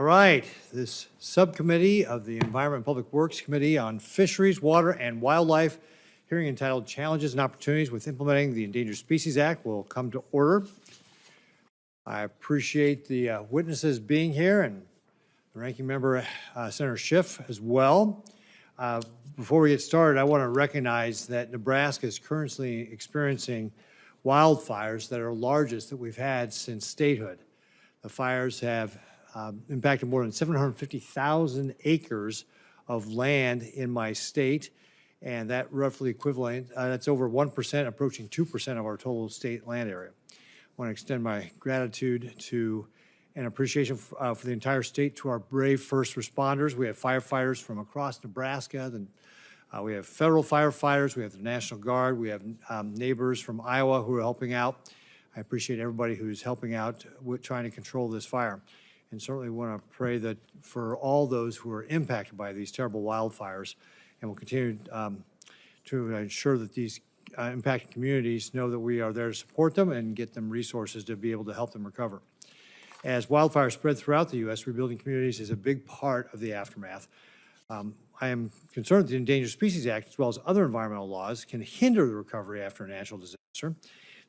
right, this subcommittee of the Environment and Public Works Committee on Fisheries, Water, and Wildlife, hearing entitled Challenges and Opportunities with Implementing the Endangered Species Act will come to order. I appreciate the witnesses being here and the ranking member, Senator Schiff, as well. Before we get started, I want to recognize that Nebraska is currently experiencing wildfires that are largest that we've had since statehood. The fires have impacted more than 750,000 acres of land in my state, and that roughly equivalent, that's over 1%, approaching 2% of our total state land area. I want to extend my gratitude to and appreciation for the entire state to our brave first responders. We have firefighters from across Nebraska, we have federal firefighters, we have the National Guard, we have neighbors from Iowa who are helping out. I appreciate everybody who's helping out with trying to control this fire. And certainly want to pray that for all those who are impacted by these terrible wildfires, and we'll continue to ensure that these impacted communities know that we are there to support them and get them resources to be able to help them recover. As wildfires spread throughout the U.S., rebuilding communities is a big part of the aftermath. I am concerned that the Endangered Species Act, as well as other environmental laws, can hinder the recovery after a natural disaster.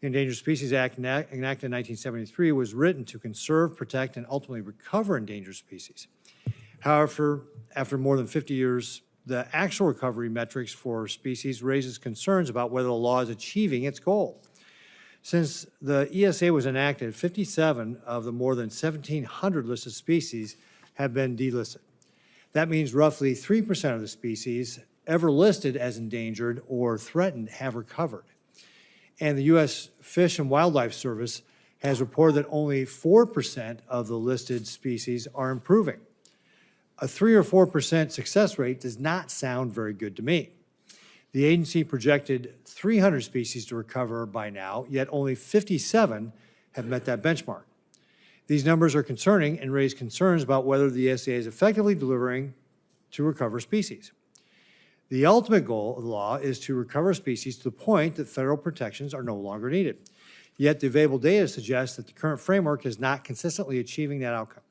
The Endangered Species Act, enacted in 1973, was written to conserve, protect, and ultimately recover endangered species. However, after more than 50 years, the actual recovery metrics for species raises concerns about whether the law is achieving its goal. Since the ESA was enacted, 57 of the more than 1,700 listed species have been delisted. That means roughly 3% of the species ever listed as endangered or threatened have recovered. And the U.S. Fish and Wildlife Service has reported that only 4% of the listed species are improving. A 3 or 4% success rate does not sound very good to me. The agency projected 300 species to recover by now, yet only 57 have met that benchmark. These numbers are concerning and raise concerns about whether the ESA is effectively delivering to recover species. The ultimate goal of the law is to recover species to the point that federal protections are no longer needed. Yet the available data suggests that the current framework is not consistently achieving that outcome.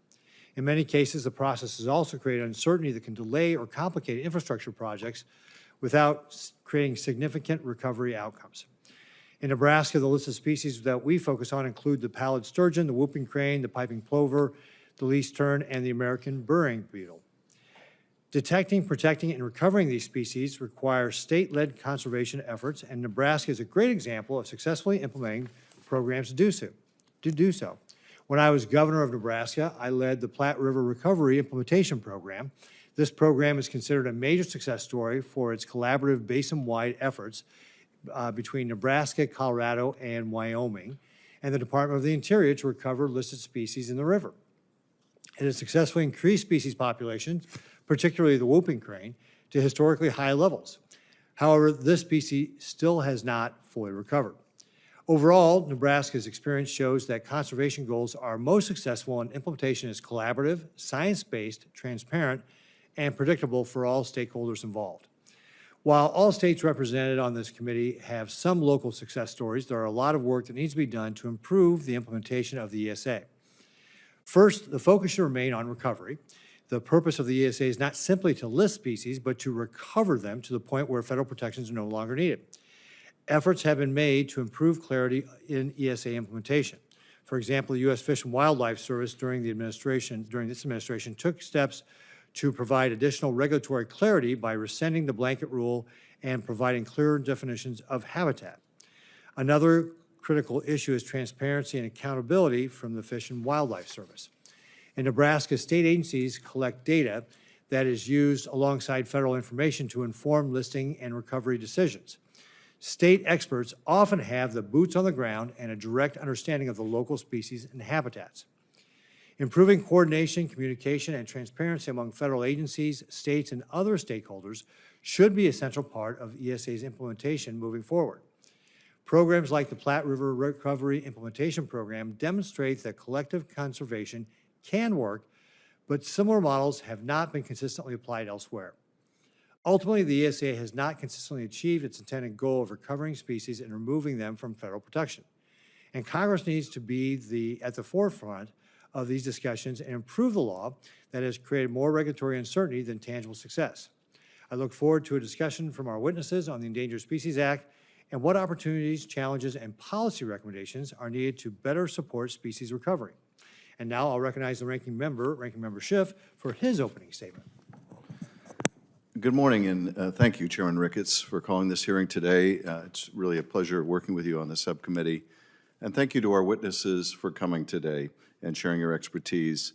In many cases, the process has also created uncertainty that can delay or complicate infrastructure projects without creating significant recovery outcomes. In Nebraska, the list of species that we focus on include the pallid sturgeon, the whooping crane, the piping plover, the least tern, and the American burying beetle. Detecting, protecting, and recovering these species require state-led conservation efforts, and Nebraska is a great example of successfully implementing programs to do so. When I was governor of Nebraska, I led the Platte River Recovery Implementation Program. This program is considered a major success story for its collaborative basin-wide efforts between Nebraska, Colorado, and Wyoming, and the Department of the Interior to recover listed species in the river. It has successfully increased species populations, particularly the whooping crane, to historically high levels. However, this species still has not fully recovered. Overall, Nebraska's experience shows that conservation goals are most successful when implementation is collaborative, science-based, transparent, and predictable for all stakeholders involved. While all states represented on this committee have some local success stories, there are a lot of work that needs to be done to improve the implementation of the ESA. First, the focus should remain on recovery. The purpose of the ESA is not simply to list species, but to recover them to the point where federal protections are no longer needed. Efforts have been made to improve clarity in ESA implementation. For example, the U.S. Fish and Wildlife Service during this administration took steps to provide additional regulatory clarity by rescinding the blanket rule and providing clearer definitions of habitat. Another critical issue is transparency and accountability from the Fish and Wildlife Service. In Nebraska, state agencies collect data that is used alongside federal information to inform listing and recovery decisions. State experts often have the boots on the ground and a direct understanding of the local species and habitats. Improving coordination, communication, and transparency among federal agencies, states, and other stakeholders should be an essential part of ESA's implementation moving forward. Programs like the Platte River Recovery Implementation Program demonstrate that collective conservation can work, but similar models have not been consistently applied elsewhere. Ultimately, the ESA has not consistently achieved its intended goal of recovering species and removing them from federal protection. And Congress needs to be at the forefront of these discussions and improve the law that has created more regulatory uncertainty than tangible success. I look forward to a discussion from our witnesses on the Endangered Species Act and what opportunities, challenges, and policy recommendations are needed to better support species recovery. And now I'll recognize the Ranking Member Schiff, for his opening statement. Good morning, and thank you, Chairman Ricketts, for calling this hearing today. It's really a pleasure working with you on the subcommittee. And thank you to our witnesses for coming today and sharing your expertise.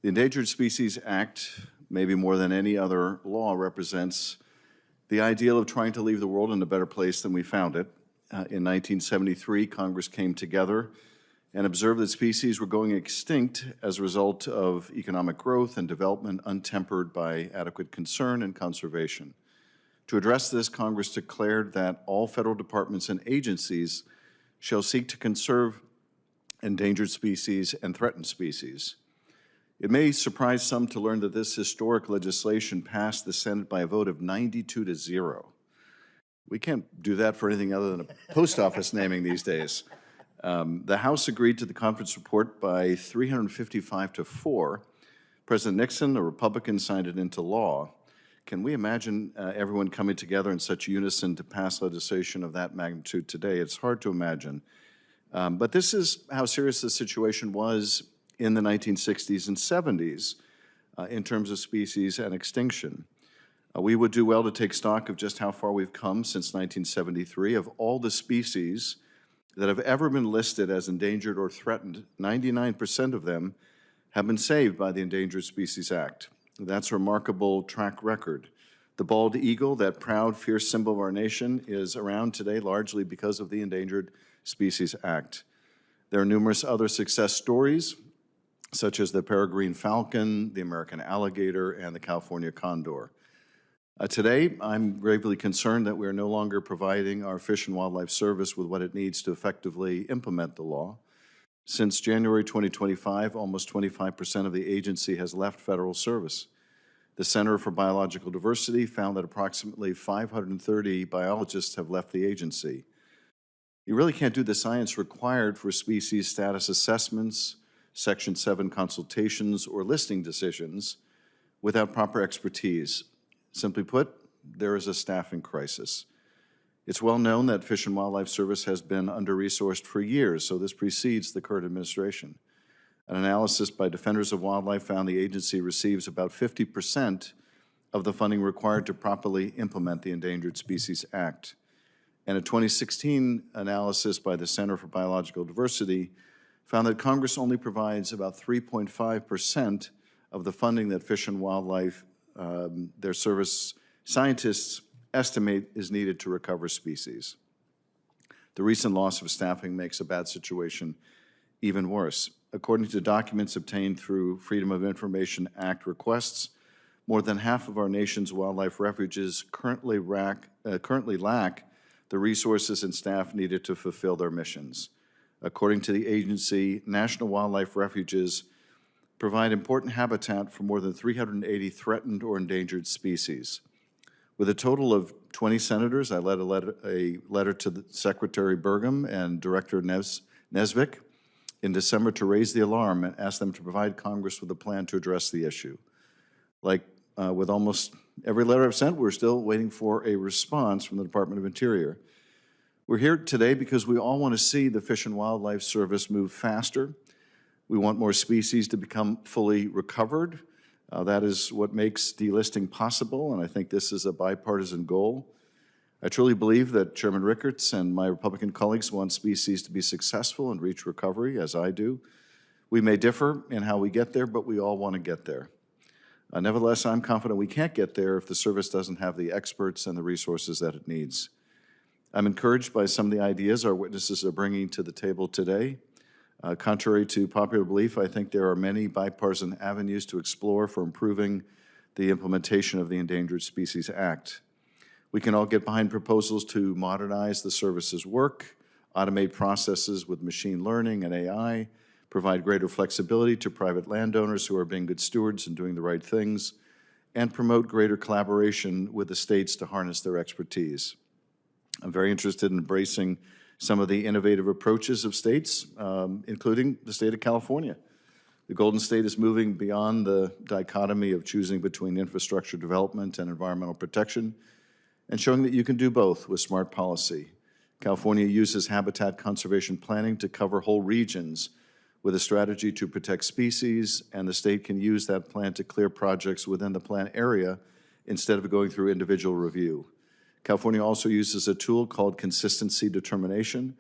The Endangered Species Act, maybe more than any other law, represents the ideal of trying to leave the world in a better place than we found it. In 1973, Congress came together and observed that species were going extinct as a result of economic growth and development untempered by adequate concern and conservation. To address this, Congress declared that all federal departments and agencies shall seek to conserve endangered species and threatened species. It may surprise some to learn that this historic legislation passed the Senate by a vote of 92-0. We can't do that for anything other than a post office naming these days. The House agreed to the conference report by 355-4. President Nixon, a Republican, signed it into law. Can we imagine everyone coming together in such unison to pass legislation of that magnitude today? It's hard to imagine. But this is how serious the situation was in the 1960s and 70s in terms of species and extinction. We would do well to take stock of just how far we've come since 1973. Of all the species that have ever been listed as endangered or threatened, 99% of them have been saved by the Endangered Species Act. That's a remarkable track record. The bald eagle, that proud, fierce symbol of our nation, is around today largely because of the Endangered Species Act. There are numerous other success stories, such as the peregrine falcon, the American alligator, and the California condor. Today, I'm gravely concerned that we are no longer providing our Fish and Wildlife Service with what it needs to effectively implement the law. Since January 2025, almost 25% of the agency has left federal service. The Center for Biological Diversity found that approximately 530 biologists have left the agency. You really can't do the science required for species status assessments, Section 7 consultations, or listing decisions without proper expertise. Simply put, there is a staffing crisis. It's well known that Fish and Wildlife Service has been under-resourced for years, so this precedes the current administration. An analysis by Defenders of Wildlife found the agency receives about 50% of the funding required to properly implement the Endangered Species Act. And a 2016 analysis by the Center for Biological Diversity found that Congress only provides about 3.5% of the funding that Fish and Wildlife, their service scientists estimate is needed to recover species. The recent loss of staffing makes a bad situation even worse. According to documents obtained through Freedom of Information Act requests, more than half of our nation's wildlife refuges currently lack the resources and staff needed to fulfill their missions. According to the agency, national wildlife refuges provide important habitat for more than 380 threatened or endangered species. With a total of 20 senators, I led a letter to the Secretary Burgum and Director Nesvik in December to raise the alarm and ask them to provide Congress with a plan to address the issue. Like with almost every letter I've sent, we're still waiting for a response from the Department of Interior. We're here today because we all want to see the Fish and Wildlife Service move faster. We want more species to become fully recovered. That is what makes delisting possible, and I think this is a bipartisan goal. I truly believe that Chairman Ricketts and my Republican colleagues want species to be successful and reach recovery, as I do. We may differ in how we get there, but we all want to get there. Nevertheless, I'm confident we can't get there if the service doesn't have the experts and the resources that it needs. I'm encouraged by some of the ideas our witnesses are bringing to the table today. Contrary to popular belief, I think there are many bipartisan avenues to explore for improving the implementation of the Endangered Species Act. We can all get behind proposals to modernize the service's work, automate processes with machine learning and AI, provide greater flexibility to private landowners who are being good stewards and doing the right things, and promote greater collaboration with the states to harness their expertise. I'm very interested in embracing some of the innovative approaches of states, including the state of California. The Golden State is moving beyond the dichotomy of choosing between infrastructure development and environmental protection and showing that you can do both with smart policy. California uses habitat conservation planning to cover whole regions with a strategy to protect species, and the state can use that plan to clear projects within the plan area instead of going through individual review. California also uses a tool called consistency determination,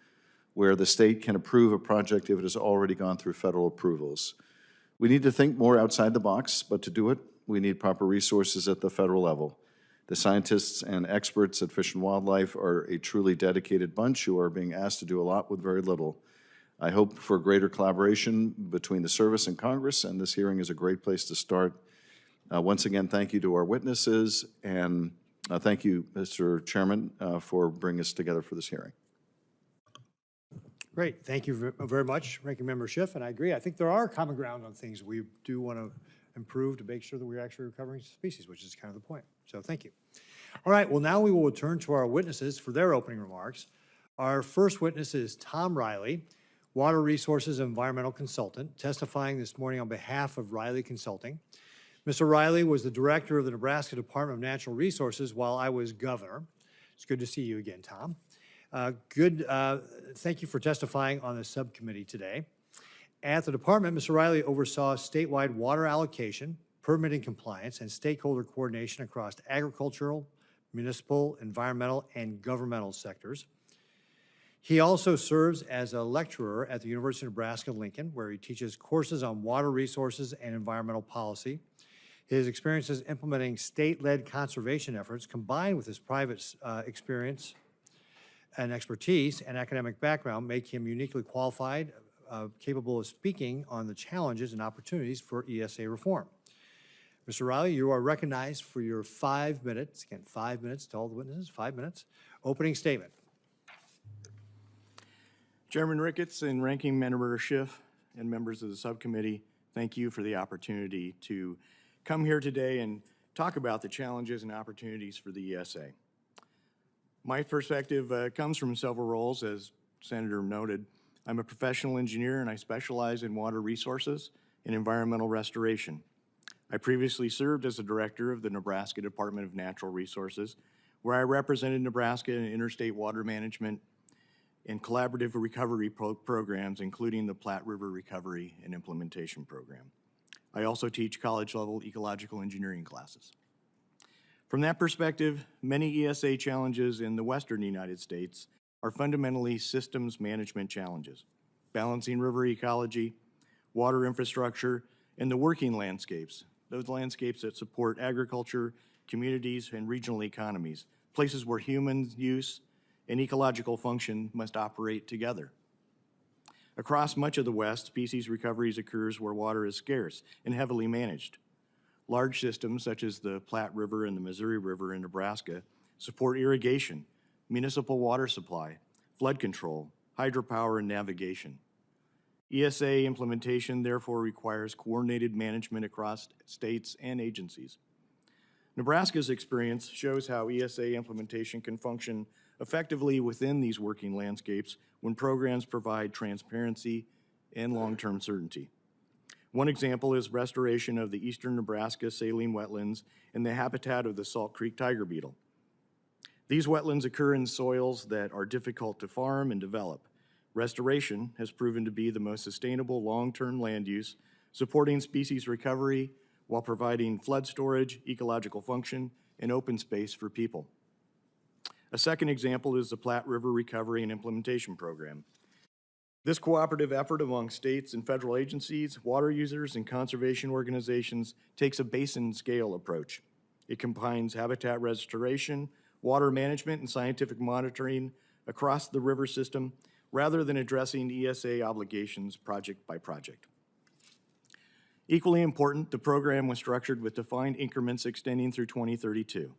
where the state can approve a project if it has already gone through federal approvals. We need to think more outside the box, but to do it, we need proper resources at the federal level. The scientists and experts at Fish and Wildlife are a truly dedicated bunch who are being asked to do a lot with very little. I hope for greater collaboration between the service and Congress, and this hearing is a great place to start. Once again, thank you to our witnesses, and thank you, Mr. Chairman, for bringing us together for this hearing. Great, thank you very much, Ranking Member Schiff, and I agree. I think there are common ground on things we do want to improve to make sure that we're actually recovering species, which is kind of the point. So thank you. All right, well, now we will return to our witnesses for their opening remarks. Our first witness is Tom Riley, Water Resources and Environmental Consultant, testifying this morning on behalf of Riley Consulting. Mr. Riley was the director of the Nebraska Department of Natural Resources while I was governor. It's good to see you again, Tom. Thank you for testifying on the subcommittee today. At the department, Mr. Riley oversaw statewide water allocation, permitting compliance, and stakeholder coordination across agricultural, municipal, environmental, and governmental sectors. He also serves as a lecturer at the University of Nebraska-Lincoln, where he teaches courses on water resources and environmental policy. His experiences implementing state-led conservation efforts, combined with his private experience and expertise and academic background, make him uniquely qualified, capable of speaking on the challenges and opportunities for ESA reform. Mr. Riley, you are recognized for your 5 minutes, again, 5 minutes to all the witnesses, 5 minutes, opening statement. Chairman Ricketts and Ranking Member Schiff and members of the subcommittee, thank you for the opportunity to come here today and talk about the challenges and opportunities for the ESA. My perspective comes from several roles, as Senator noted. I'm a professional engineer and I specialize in water resources and environmental restoration. I previously served as the director of the Nebraska Department of Natural Resources, where I represented Nebraska in interstate water management and collaborative recovery programs, including the Platte River Recovery and Implementation Program. I also teach college-level ecological engineering classes. From that perspective, many ESA challenges in the western United States are fundamentally systems management challenges, balancing river ecology, water infrastructure, and the working landscapes, those landscapes that support agriculture, communities, and regional economies, places where human use and ecological function must operate together. Across much of the West, species recoveries occurs where water is scarce and heavily managed. Large systems such as the Platte River and the Missouri River in Nebraska support irrigation, municipal water supply, flood control, hydropower, and navigation. ESA implementation therefore requires coordinated management across states and agencies. Nebraska's experience shows how ESA implementation can function effectively within these working landscapes when programs provide transparency and long-term certainty. One example is restoration of the eastern Nebraska saline wetlands and the habitat of the Salt Creek tiger beetle. These wetlands occur in soils that are difficult to farm and develop. Restoration has proven to be the most sustainable long-term land use, supporting species recovery while providing flood storage, ecological function, and open space for people. A second example is the Platte River Recovery and Implementation Program. This cooperative effort among states and federal agencies, water users, and conservation organizations takes a basin-scale approach. It combines habitat restoration, water management, and scientific monitoring across the river system rather than addressing ESA obligations project by project. Equally important, the program was structured with defined increments extending through 2032.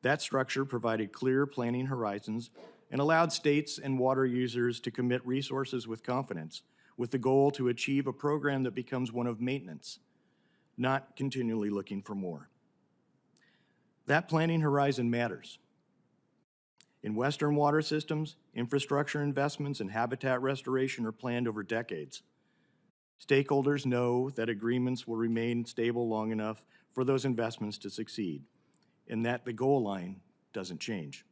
That structure provided clear planning horizons and allowed states and water users to commit resources with confidence, with the goal to achieve a program that becomes one of maintenance, not continually looking for more. That planning horizon matters. In Western water systems, infrastructure investments and habitat restoration are planned over decades. Stakeholders know that agreements will remain stable long enough for those investments to succeed, and that the goal line doesn't change.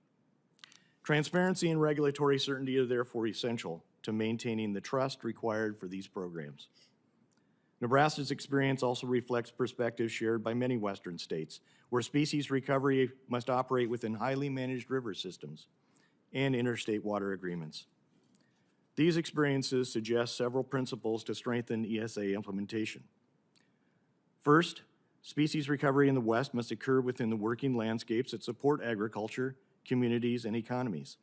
Transparency and regulatory certainty are therefore essential to maintaining the trust required for these programs. Nebraska's experience also reflects perspectives shared by many Western states, where species recovery must operate within highly managed river systems and interstate water agreements. These experiences suggest several principles to strengthen ESA implementation. First, species recovery in the West must occur within the working landscapes that support agriculture, communities, and economies.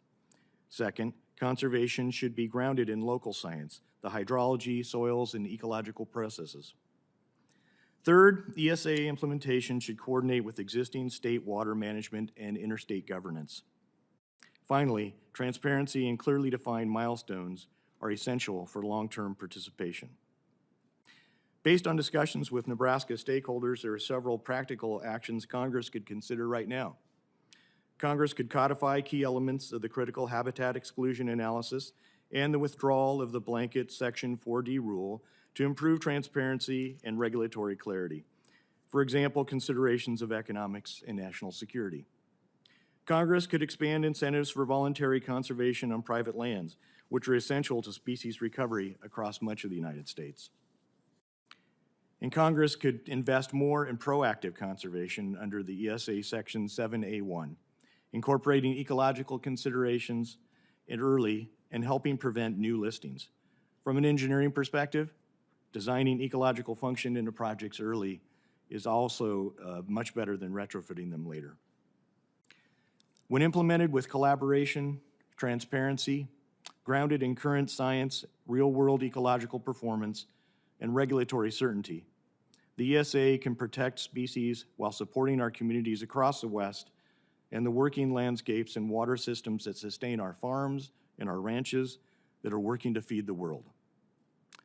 Second, conservation should be grounded in local science, the hydrology, soils, and ecological processes. Third, ESA implementation should coordinate with existing state water management and interstate governance. Finally, transparency and clearly defined milestones are essential for long-term participation. Based on discussions with Nebraska stakeholders, there are several practical actions Congress could consider right now. Congress could codify key elements of the critical habitat exclusion analysis and the withdrawal of the blanket Section 4D rule to improve transparency and regulatory clarity. For example, considerations of economics and national security. Congress could expand incentives for voluntary conservation on private lands, which are essential to species recovery across much of the United States. And Congress could invest more in proactive conservation under the ESA Section 7A1, incorporating ecological considerations early and helping prevent new listings. From an engineering perspective, designing ecological function into projects early is also much better than retrofitting them later. When implemented with collaboration, transparency, grounded in current science, real-world ecological performance, and regulatory certainty, the ESA can protect species while supporting our communities across the West and the working landscapes and water systems that sustain our farms and our ranches that are working to feed the world.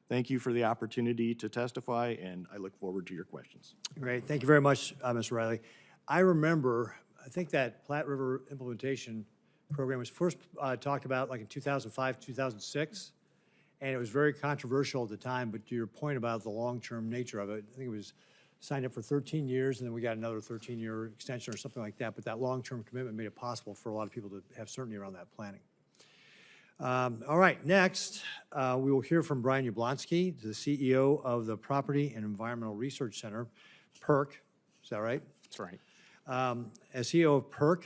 Thank you for the opportunity to testify, and I look forward to your questions. Great. Thank you very much, Mr. Riley. I remember, I think that Platte River implementation program was first talked about like in 2005, 2006, and it was very controversial at the time, but to your point about the long-term nature of it, I think it was signed up for 13 years, and then we got another 13-year extension or something like that, but that long-term commitment made it possible for a lot of people to have certainty around that planning. All right, next, we will hear from Brian Yablonsky, the CEO of the Property and Environmental Research Center, PERC. Is that right? That's right. As CEO of PERC,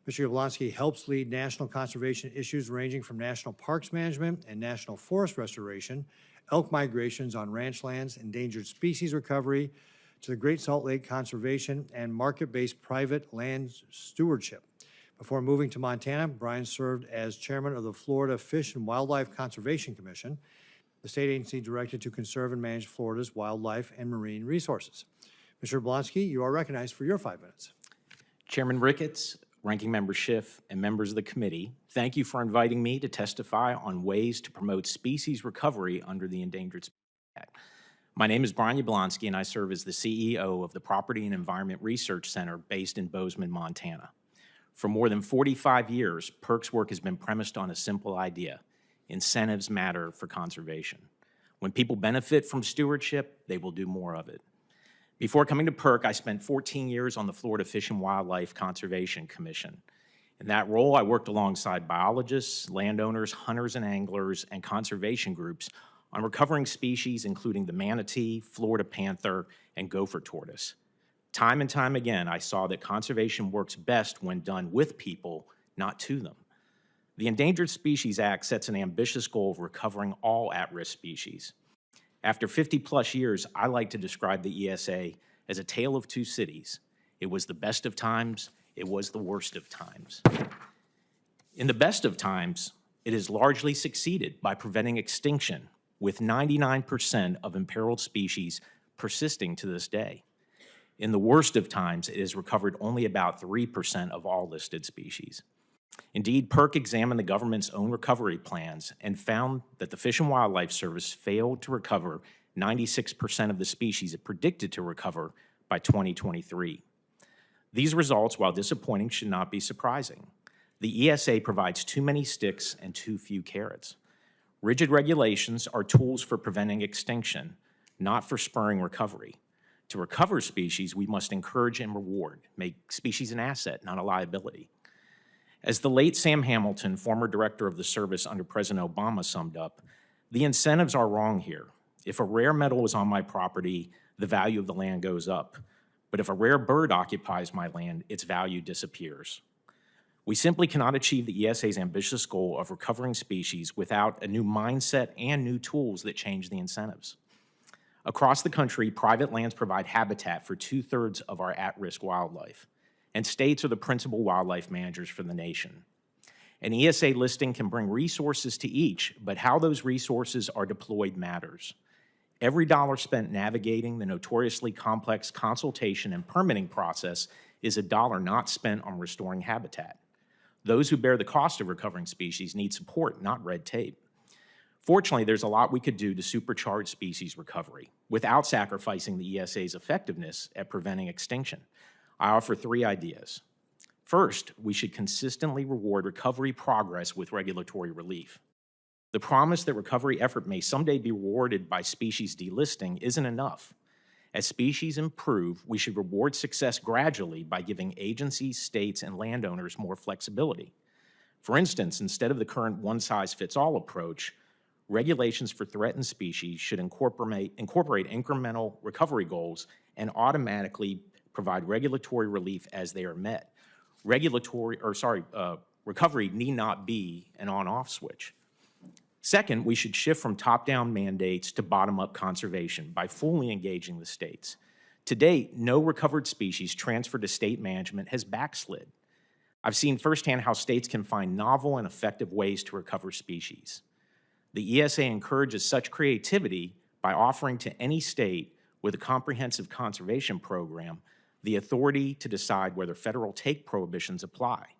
Mr. Yablonsky helps lead national conservation issues ranging from national parks management and national forest restoration, elk migrations on ranch lands, endangered species recovery, to the Great Salt Lake conservation and market-based private land stewardship. Before moving to Montana, Brian served as chairman of the Florida Fish and Wildlife Conservation Commission, the state agency directed to conserve and manage Florida's wildlife and marine resources. Mr. Yablonsky, you are recognized for your 5 minutes. Chairman Ricketts, Ranking Member Schiff, and members of the committee, thank you for inviting me to testify on ways to promote species recovery under the Endangered Species Act. My name is Brian Yablonsky, and I serve as the CEO of the Property and Environment Research Center based in Bozeman, Montana. For more than 45 years, PERC's work has been premised on a simple idea: incentives matter for conservation. When people benefit from stewardship, they will do more of it. Before coming to PERC, I spent 14 years on the Florida Fish and Wildlife Conservation Commission. In that role, I worked alongside biologists, landowners, hunters and anglers, and conservation groups on recovering species including the manatee, Florida panther, and gopher tortoise. Time and time again, I saw that conservation works best when done with people, not to them. The Endangered Species Act sets an ambitious goal of recovering all at-risk species. After 50-plus years, I like to describe the ESA as a tale of two cities. It was the best of times, it was the worst of times. In the best of times, it has largely succeeded by preventing extinction, with 99% of imperiled species persisting to this day. In the worst of times, it has recovered only about 3% of all listed species. Indeed, PERC examined the government's own recovery plans and found that the Fish and Wildlife Service failed to recover 96% of the species it predicted to recover by 2023. These results, while disappointing, should not be surprising. The ESA provides too many sticks and too few carrots. Rigid regulations are tools for preventing extinction, not for spurring recovery. To recover species, we must encourage and reward, make species an asset, not a liability. As the late Sam Hamilton, former director of the service under President Obama, summed up, the incentives are wrong here. If a rare metal is on my property, the value of the land goes up. But if a rare bird occupies my land, its value disappears. We simply cannot achieve the ESA's ambitious goal of recovering species without a new mindset and new tools that change the incentives. Across the country, private lands provide habitat for 2/3 of our at-risk wildlife, and states are the principal wildlife managers for the nation. An ESA listing can bring resources to each, but how those resources are deployed matters. Every dollar spent navigating the notoriously complex consultation and permitting process is a dollar not spent on restoring habitat. Those who bear the cost of recovering species need support, not red tape. Fortunately, there's a lot we could do to supercharge species recovery without sacrificing the ESA's effectiveness at preventing extinction. I offer 3 ideas. First, we should consistently reward recovery progress with regulatory relief. The promise that recovery effort may someday be rewarded by species delisting isn't enough. As species improve, we should reward success gradually by giving agencies, states, and landowners more flexibility. For instance, instead of the current one-size-fits-all approach, regulations for threatened species should incorporate incremental recovery goals and automatically provide regulatory relief as they are met. Recovery need not be an on-off switch. Second, we should shift from top-down mandates to bottom-up conservation by fully engaging the states. To date, no recovered species transferred to state management has backslid. I've seen firsthand how states can find novel and effective ways to recover species. The ESA encourages such creativity by offering to any state with a comprehensive conservation program the authority to decide whether federal take prohibitions apply.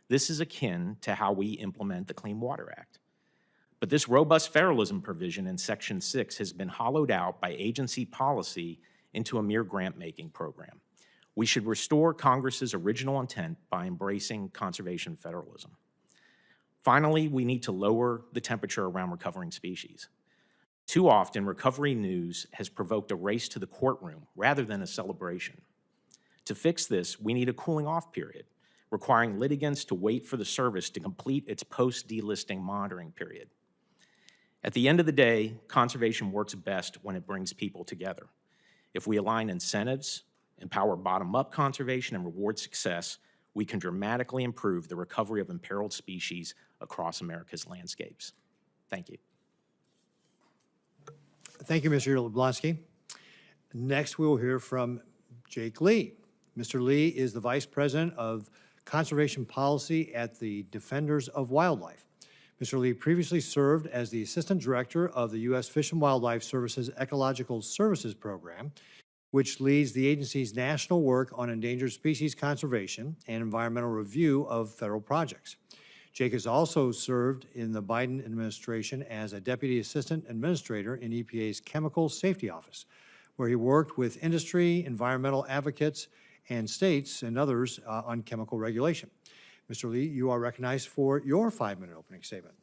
This is akin to how we implement the Clean Water Act. But this robust federalism provision in Section 6 has been hollowed out by agency policy into a mere grant-making program. We should restore Congress's original intent by embracing conservation federalism. Finally, we need to lower the temperature around recovering species. Too often, recovery news has provoked a race to the courtroom rather than a celebration. To fix this, we need a cooling-off period, requiring litigants to wait for the service to complete its post-delisting monitoring period. At the end of the day, conservation works best when it brings people together. If we align incentives, empower bottom-up conservation, and reward success, we can dramatically improve the recovery of imperiled species across America's landscapes. Thank you. Thank you, Mr. Yablonsky. Next, we will hear from Jake Lee. Mr. Lee is the Vice President of Conservation Policy at the Defenders of Wildlife. Mr. Lee previously served as the Assistant Director of the U.S. Fish and Wildlife Service's Ecological Services Program, which leads the agency's national work on endangered species conservation and environmental review of federal projects. Jake has also served in the Biden administration as a Deputy Assistant Administrator in EPA's Chemical Safety Office, where he worked with industry, environmental advocates, and states and others on chemical regulation. Mr. Lee, you are recognized for your 5-minute opening statement.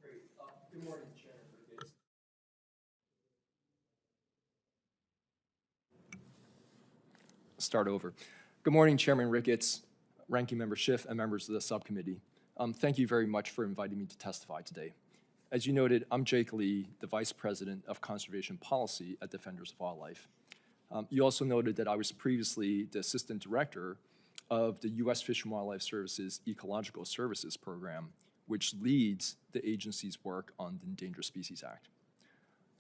Great. Good morning, Chairman Ricketts. Start over. Good morning, Chairman Ricketts, Ranking Member Schiff, and members of the subcommittee. Thank you very much for inviting me to testify today. As you noted, I'm Jake Lee, the Vice President of Conservation Policy at Defenders of Wildlife. You also noted that I was previously the Assistant Director of the U.S. Fish and Wildlife Service's Ecological Services Program, which leads the agency's work on the Endangered Species Act.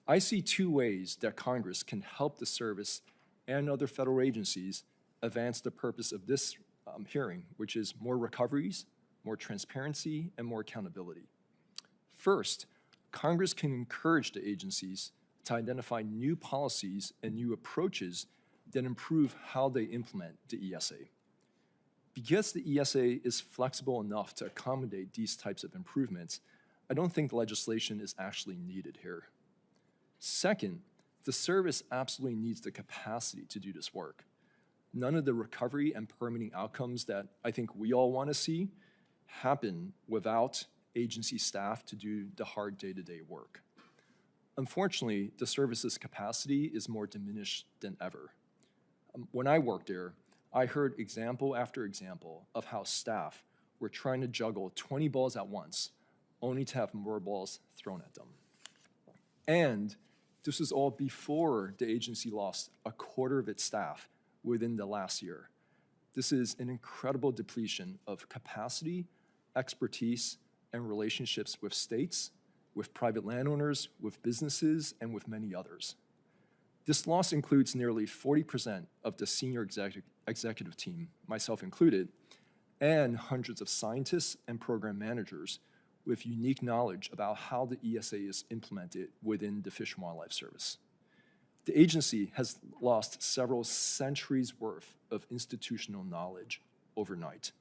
I see 2 ways that Congress can help the service and other federal agencies advance the purpose of this hearing, which is more recoveries, more transparency, and more accountability. First, Congress can encourage the agencies to identify new policies and new approaches that improve how they implement the ESA. Because the ESA is flexible enough to accommodate these types of improvements, I don't think legislation is actually needed here. Second, the service absolutely needs the capacity to do this work. None of the recovery and permitting outcomes that I think we all want to see happen without agency staff to do the hard day-to-day work. Unfortunately, the service's capacity is more diminished than ever. When I worked there, I heard example after example of how staff were trying to juggle 20 balls at once, only to have more balls thrown at them. And this was all before the agency lost a quarter of its staff within the last year. This is an incredible depletion of capacity, expertise, and relationships with states, with private landowners, with businesses, and with many others. This loss includes nearly 40% of the senior executive team, myself included, and hundreds of scientists and program managers with unique knowledge about how the ESA is implemented within the Fish and Wildlife Service. The agency has lost several centuries' worth of institutional knowledge overnight.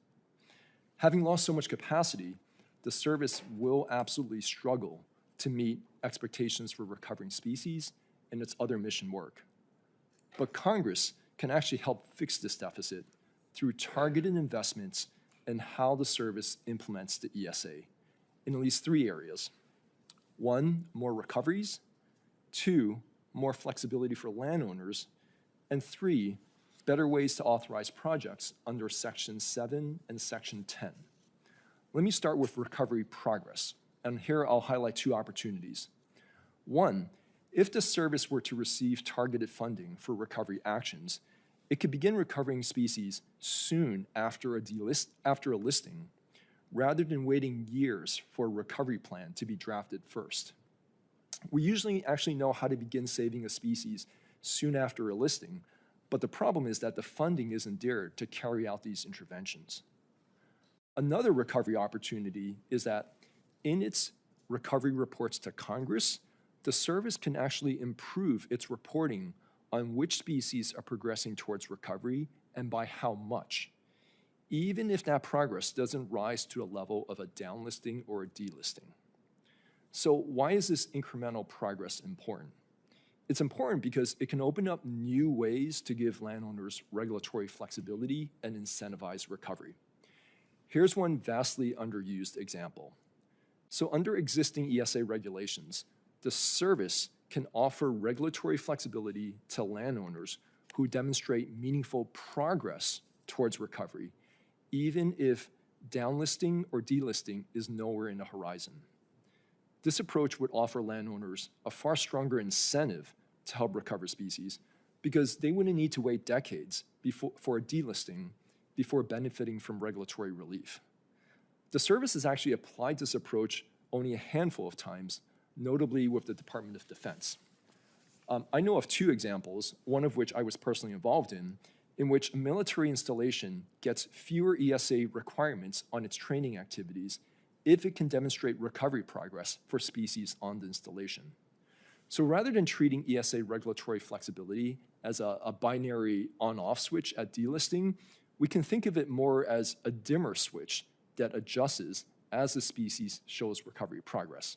Having lost so much capacity, the service will absolutely struggle to meet expectations for recovering species and its other mission work. But Congress can actually help fix this deficit through targeted investments in how the service implements the ESA in at least 3 areas. 1, more recoveries. 2, more flexibility for landowners. And 3, better ways to authorize projects under Section 7 and Section 10. Let me start with recovery progress, and here I'll highlight 2 opportunities. 1, if the service were to receive targeted funding for recovery actions, it could begin recovering species soon after a listing, rather than waiting years for a recovery plan to be drafted first. We usually actually know how to begin saving a species soon after a listing, but the problem is that the funding isn't there to carry out these interventions. Another recovery opportunity is that in its recovery reports to Congress, the service can actually improve its reporting on which species are progressing towards recovery and by how much, even if that progress doesn't rise to a level of a downlisting or a delisting. So why is this incremental progress important? It's important because it can open up new ways to give landowners regulatory flexibility and incentivize recovery. Here's one vastly underused example. So under existing ESA regulations, the service can offer regulatory flexibility to landowners who demonstrate meaningful progress towards recovery, even if downlisting or delisting is nowhere in the horizon. This approach would offer landowners a far stronger incentive to help recover species because they wouldn't need to wait decades for a delisting before benefiting from regulatory relief. The service has actually applied this approach only a handful of times, notably with the Department of Defense. I know of 2 examples, one of which I was personally involved in which a military installation gets fewer ESA requirements on its training activities if it can demonstrate recovery progress for species on the installation. So rather than treating ESA regulatory flexibility as a binary on-off switch at delisting, we can think of it more as a dimmer switch that adjusts as the species shows recovery progress.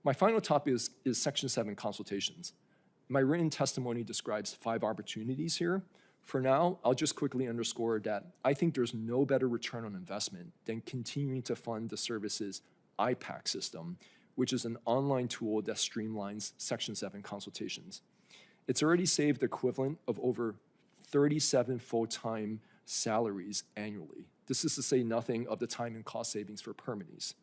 My final topic is Section 7 consultations. My written testimony describes 5 opportunities here. For now, I'll just quickly underscore that I think there's no better return on investment than continuing to fund the service's IPAC system, which is an online tool that streamlines Section 7 consultations. It's already saved the equivalent of over 37 full-time salaries annually. This is to say nothing of the time and cost savings for permittees.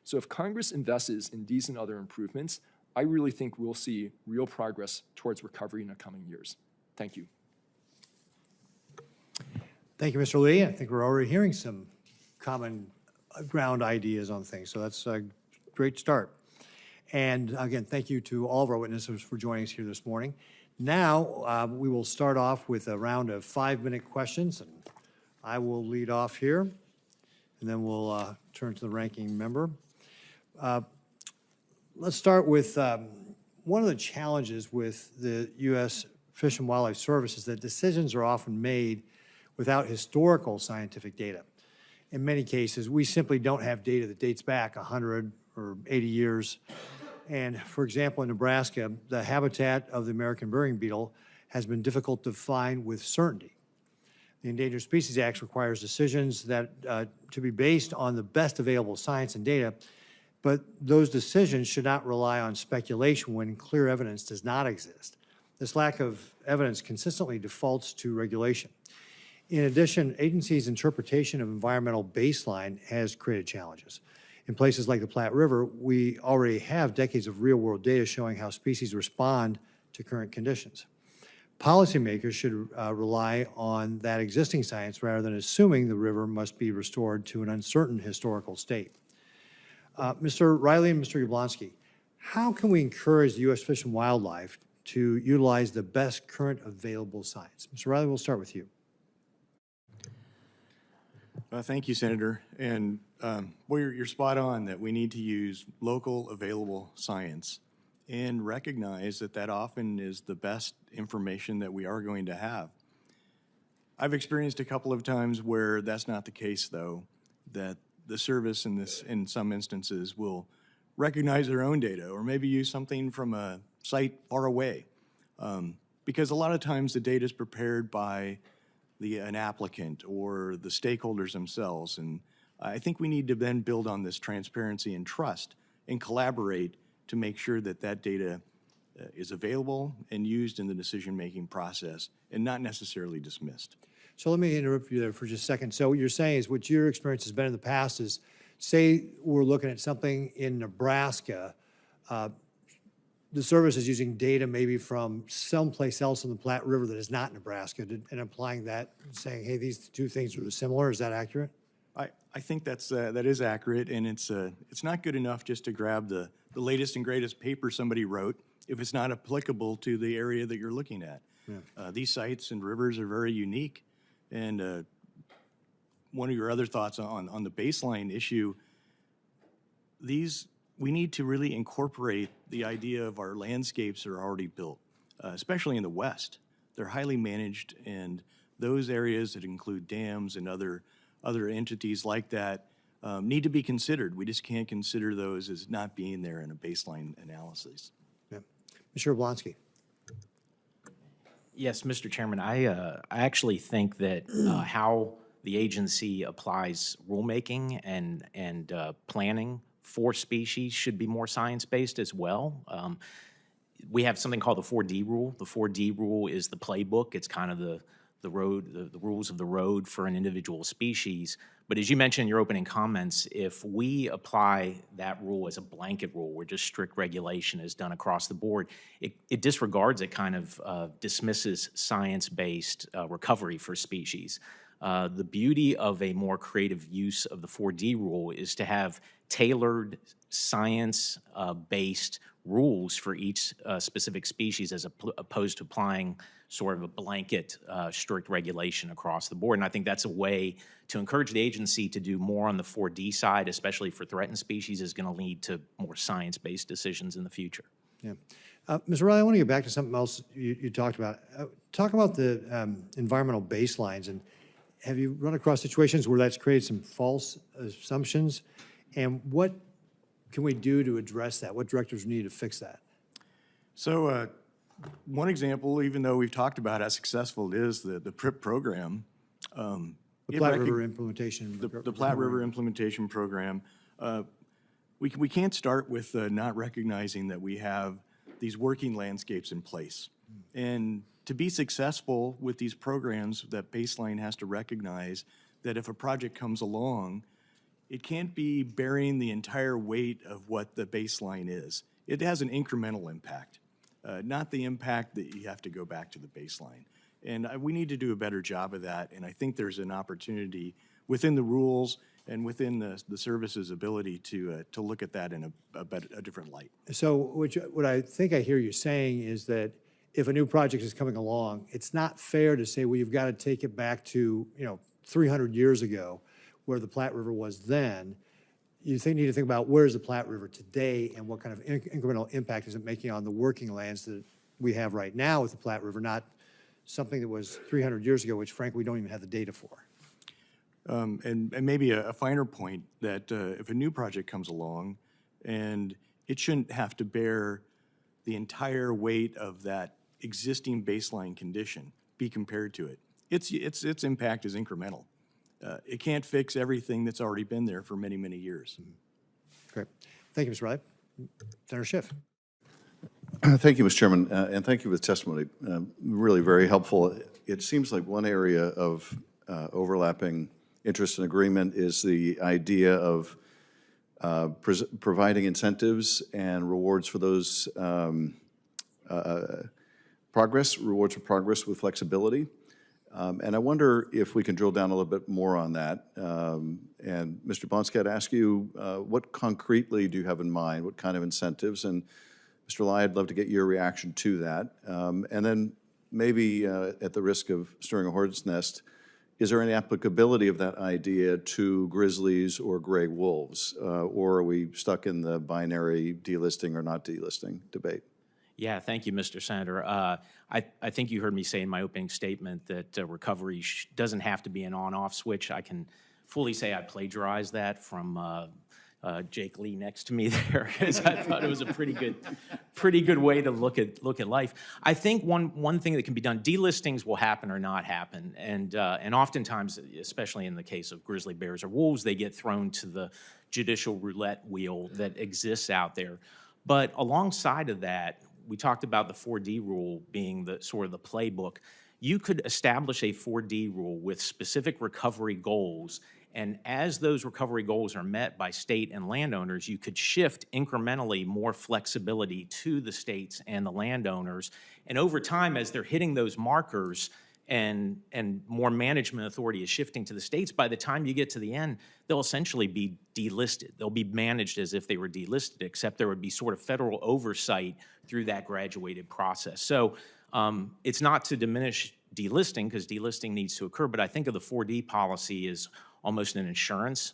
So if Congress invests in these and other improvements, I really think we'll see real progress towards recovery in the coming years. Thank you. Thank you, Mr. Lee. I think we're already hearing some common ground ideas on things, so that's a great start. And again, thank you to all of our witnesses for joining us here this morning. Now, we will start off with a round of 5-minute questions, and I will lead off here, and then we'll turn to the ranking member. Let's start with one of the challenges with the U.S. Fish and Wildlife Service is that decisions are often made without historical scientific data. In many cases, we simply don't have data that dates back 100 or 80 years. And for example, in Nebraska, the habitat of the American burying beetle has been difficult to find with certainty. The Endangered Species Act requires decisions that to be based on the best available science and data, But those decisions should not rely on speculation when clear evidence does not exist. This lack of evidence consistently defaults to regulation. In addition, agencies' interpretation of environmental baseline has created challenges. In places like the Platte River, we already have decades of real-world data showing how species respond to current conditions. Policymakers should rely on that existing science rather than assuming the river must be restored to an uncertain historical state. Mr. Riley and Mr. Yablonsky, how can we encourage the U.S. Fish and Wildlife to utilize the best current available science? Mr. Riley, we'll start with you. Thank you, Senator. And well, you're spot on that we need to use local available science and recognize that that often is the best information that we are going to have. I've experienced a couple of times where that's not the case, though, that the service in some instances will recognize their own data or maybe use something from a site far away. Because a lot of times the data is prepared by an applicant or the stakeholders themselves. And I think we need to then build on this transparency and trust and collaborate to make sure that that data is available and used in the decision-making process and not necessarily dismissed. So let me interrupt you there for just a second. So what you're saying is what your experience has been in the past is, say we're looking at something in Nebraska, the service is using data maybe from someplace else in the Platte River that is not Nebraska and applying that, saying, hey, these two things are similar. Is that accurate? I think that is accurate, and it's not good enough just to grab the latest and greatest paper somebody wrote if it's not applicable to the area that you're looking at. Yeah. These sites and rivers are very unique, and one of your other thoughts on the baseline issue, we need to really incorporate the idea of our landscapes are already built, especially in the West. They're highly managed, and those areas that include dams and other entities like that need to be considered. We just can't consider those as not being there in a baseline analysis. Yeah. Mr. Yablonsky. Yes, Mr. Chairman, I actually think that how the agency applies rulemaking and planning for species should be more science-based as well. We have something called the 4D rule. The 4D rule is the playbook. It's kind of the rules of the road for an individual species. But as you mentioned in your opening comments, if we apply that rule as a blanket rule, where just strict regulation is done across the board, it disregards, it kind of dismisses science-based recovery for species. The beauty of a more creative use of the 4D rule is to have tailored science-based rules for each specific species as opposed to applying sort of a blanket strict regulation across the board. And I think that's a way to encourage the agency to do more on the 4D side, especially for threatened species, is going to lead to more science-based decisions in the future. Yeah. Mr. Riley, I want to get back to something else you talked about. Talk about the environmental baselines, and have you run across situations where that's created some false assumptions? And what can we do to address that? What directives need to fix that? So one example, even though we've talked about how successful it is, the PRIP program. The Platte River implementation. The Platte River implementation program. We can't start with not recognizing that we have these working landscapes in place. And to be successful with these programs, that baseline has to recognize that if a project comes along, it can't be bearing the entire weight of what the baseline is. It has an incremental impact, not the impact that you have to go back to the baseline. And we need to do a better job of that, and I think there's an opportunity within the rules and within the service's ability to look at that in a different light. So what I think I hear you saying is that if a new project is coming along, it's not fair to say, well, you've got to take it back to 300 years ago, where the Platte River was then. You need to think about where's the Platte River today and what kind of incremental impact is it making on the working lands that we have right now with the Platte River, not something that was 300 years ago, which frankly we don't even have the data for. And maybe a finer point that if a new project comes along, and it shouldn't have to bear the entire weight of that existing baseline condition, be compared to it. Its impact is incremental. It can't fix everything that's already been there for many, many years. Great. Thank you, Mr. Riley. Senator Schiff. Thank you, Mr. Chairman, and thank you for the testimony. Really very helpful. It seems like one area of overlapping interest and agreement is the idea of providing incentives and rewards for those rewards for progress with flexibility. And I wonder if we can drill down a little bit more on that. And Mr. Yablonsky, I'd ask you, what concretely do you have in mind? What kind of incentives? And Mr. Lai, I'd love to get your reaction to that. And then maybe at the risk of stirring a hornet's nest, is there any applicability of that idea to grizzlies or gray wolves? Or are we stuck in the binary delisting or not delisting debate? Yeah, thank you, Mr. Senator. I think you heard me say in my opening statement that recovery doesn't have to be an on-off switch. I can fully say I plagiarized that from Jake Lee next to me there, because I thought it was a pretty good way to look at life. I think one thing that can be done, delistings will happen or not happen, and oftentimes, especially in the case of grizzly bears or wolves, they get thrown to the judicial roulette wheel that exists out there. But alongside of that, we talked about the 4D rule being the sort of the playbook. You could establish a 4D rule with specific recovery goals, and as those recovery goals are met by state and landowners, you could shift incrementally more flexibility to the states and the landowners. And over time, as they're hitting those markers and more management authority is shifting to the states, by the time you get to the end, they'll essentially be delisted. They'll be managed as if they were delisted, except there would be sort of federal oversight through that graduated process. So it's not to diminish delisting, because delisting needs to occur, but I think of the 4D policy as almost an insurance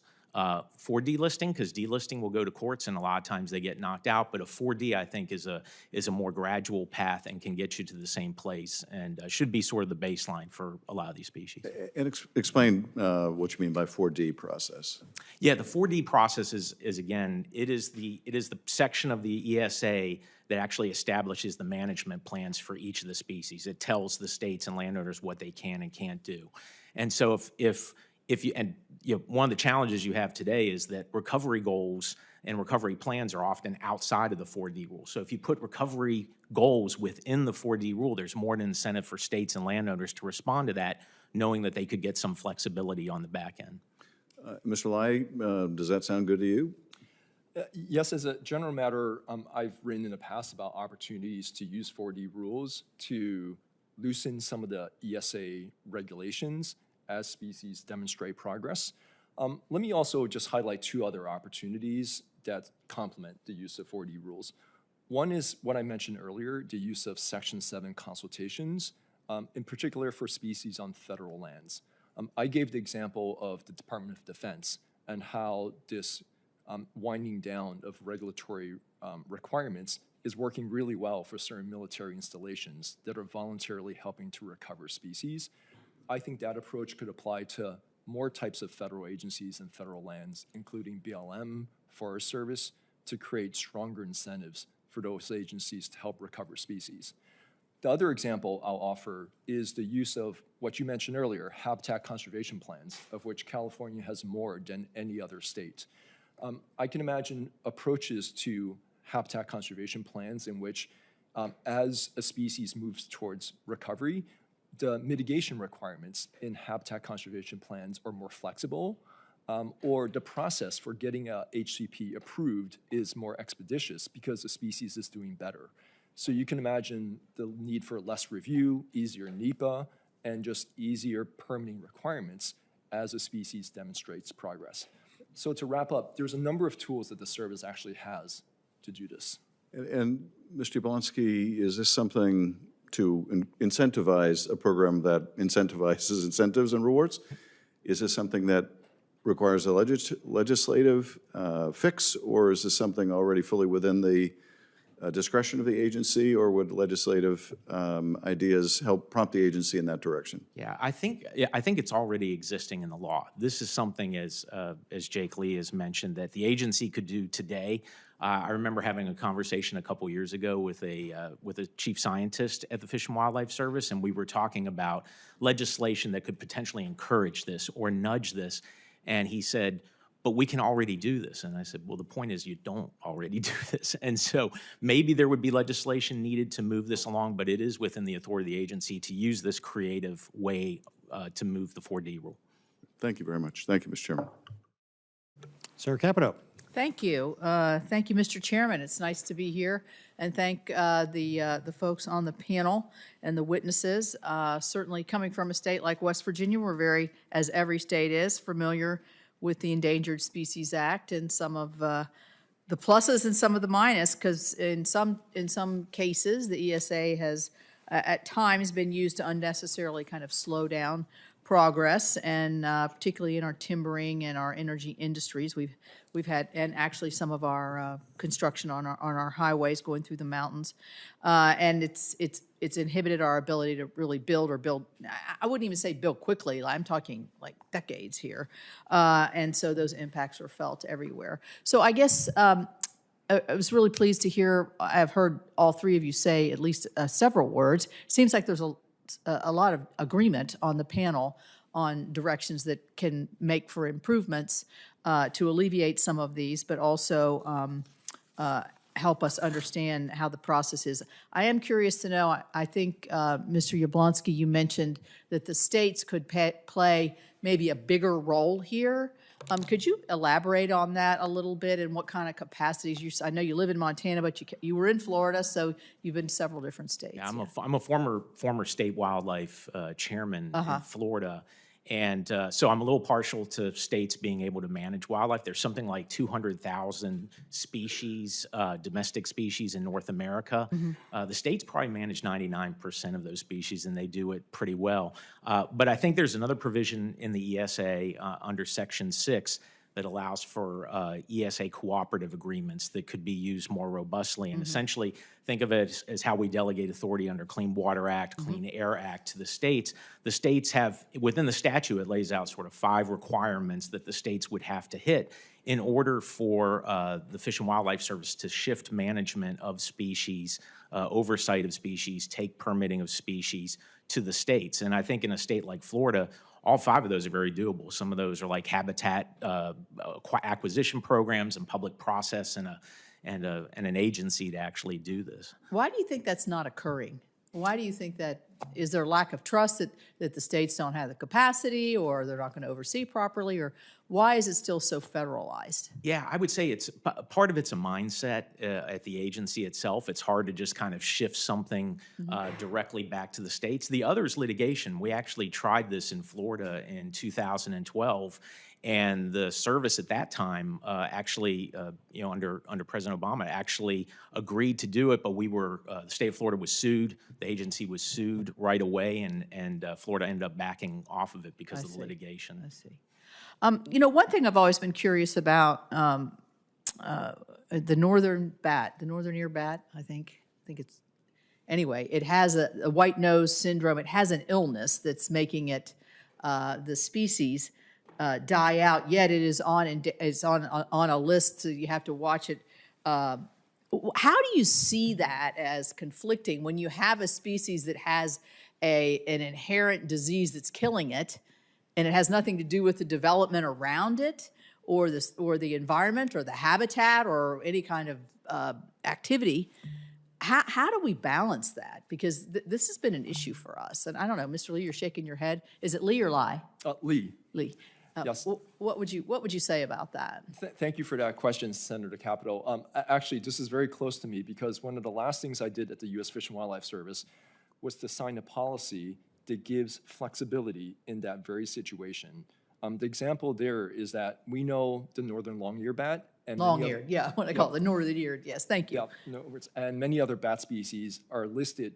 for delisting, because delisting will go to courts and a lot of times they get knocked out. But a 4D, I think, is a more gradual path and can get you to the same place, and should be sort of the baseline for a lot of these species. And explain what you mean by 4D process. Yeah, the 4D process is again, it is the section of the ESA that actually establishes the management plans for each of the species. It tells the states and landowners what they can and can't do. And so if one of the challenges you have today is that recovery goals and recovery plans are often outside of the 4D rule. So if you put recovery goals within the 4D rule, there's more an incentive for states and landowners to respond to that, knowing that they could get some flexibility on the back end. Mr. Lai, does that sound good to you? Yes, as a general matter, I've written in the past about opportunities to use 4D rules to loosen some of the ESA regulations as species demonstrate progress. Let me also just highlight two other opportunities that complement the use of 4D rules. One is what I mentioned earlier, the use of Section 7 consultations, in particular for species on federal lands. I gave the example of the Department of Defense and how this winding down of regulatory requirements is working really well for certain military installations that are voluntarily helping to recover species. I think that approach could apply to more types of federal agencies and federal lands, including BLM, Forest Service, to create stronger incentives for those agencies to help recover species. The other example I'll offer is the use of what you mentioned earlier, habitat conservation plans, of which California has more than any other state. I can imagine approaches to habitat conservation plans in which, as a species moves towards recovery, the mitigation requirements in habitat conservation plans are more flexible, or the process for getting a HCP approved is more expeditious because the species is doing better. So you can imagine the need for less review, easier NEPA, and just easier permitting requirements as a species demonstrates progress. So to wrap up, there's a number of tools that the service actually has to do this. And Mr. Yablonsky, is this something to incentivize a program that incentivizes incentives and rewards? Is this something that requires a legislative fix, or is this something already fully within the discretion of the agency, or would legislative ideas help prompt the agency in that direction? Yeah, I think it's already existing in the law. This is something, as Jake Lee has mentioned, that the agency could do today. I remember having a conversation a couple years ago with a chief scientist at the Fish and Wildlife Service, and we were talking about legislation that could potentially encourage this or nudge this. And he said, but we can already do this. And I said, well, the point is you don't already do this. And so maybe there would be legislation needed to move this along, but it is within the authority of the agency to use this creative way to move the 4D rule. Thank you very much. Thank you, Mr. Chairman. Senator Capito. Thank you. Thank you, Mr. Chairman. It's nice to be here, and thank the folks on the panel and the witnesses. Certainly coming from a state like West Virginia, we're very, as every state is, familiar with the Endangered Species Act and some of the pluses and some of the minus, because in some cases, the ESA has at times been used to unnecessarily kind of slow down progress, and particularly in our timbering and our energy industries, we've had, and actually some of our construction on our highways going through the mountains, and it's inhibited our ability to really build. I wouldn't even say build quickly. I'm talking like decades here, and so those impacts are felt everywhere. So I guess I was really pleased to hear. I've heard all three of you say at least several words. Seems like there's a lot of agreement on the panel on directions that can make for improvements to alleviate some of these, but also help us understand how the process is. I am curious to know, I think, Mr. Yablonsky, you mentioned that the states could play maybe a bigger role here. Could you elaborate on that a little bit and what kind of capacities I know you live in Montana, but you were in Florida, so you've been to several different states. Yeah, I'm a former state wildlife chairman in Florida. And so I'm a little partial to states being able to manage wildlife. There's something like 200,000 species, domestic species in North America. The states probably manage 99% of those species, and they do it pretty well. But I think there's another provision in the ESA under Section 6 that allows for ESA cooperative agreements that could be used more robustly. And essentially, think of it as how we delegate authority under Clean Water Act, Clean Air Act to the states. The states have, within the statute, it lays out sort of 5 requirements that the states would have to hit in order for the Fish and Wildlife Service to shift management of species, oversight of species, take permitting of species to the states. And I think in a state like Florida, all 5 of those are very doable. Some of those are like habitat acquisition programs and public process and an agency to actually do this. Why do you think that's not occurring? Why do you think that? Is there lack of trust that the states don't have the capacity, or they're not going to oversee properly, or why is it still so federalized? Yeah, I would say it's part of it's a mindset at the agency itself. It's hard to just kind of shift something directly back to the states. The other is litigation. We actually tried this in Florida in 2012, and the service at that time actually, under President Obama, actually agreed to do it. But the state of Florida was sued. The agency was sued right away, and Florida ended up backing off of it because of the litigation. I see. One thing I've always been curious about, the northern ear bat, I think it's, anyway, it has a white nose syndrome. It has an illness that's making it, the species, die out, yet it is on a list, so you have to watch it. How do you see that as conflicting when you have a species that has an inherent disease that's killing it, and it has nothing to do with the development around it, or the environment, or the habitat, or any kind of activity? How do we balance that? Because this has been an issue for us. And I don't know, Mr. Lee, you're shaking your head. Is it Lee or Lai? Lee. Lee. Yes. What would you say about that? Thank you for that question, Senator Capito. Actually, this is very close to me, because one of the last things I did at the U.S. Fish and Wildlife Service was to sign a policy that gives flexibility in that very situation. The example there is that we know the northern long-eared bat. And Long-eared, yeah, what I call it, the northern-eared, yes, thank you. Yeah, no words. And many other bat species are listed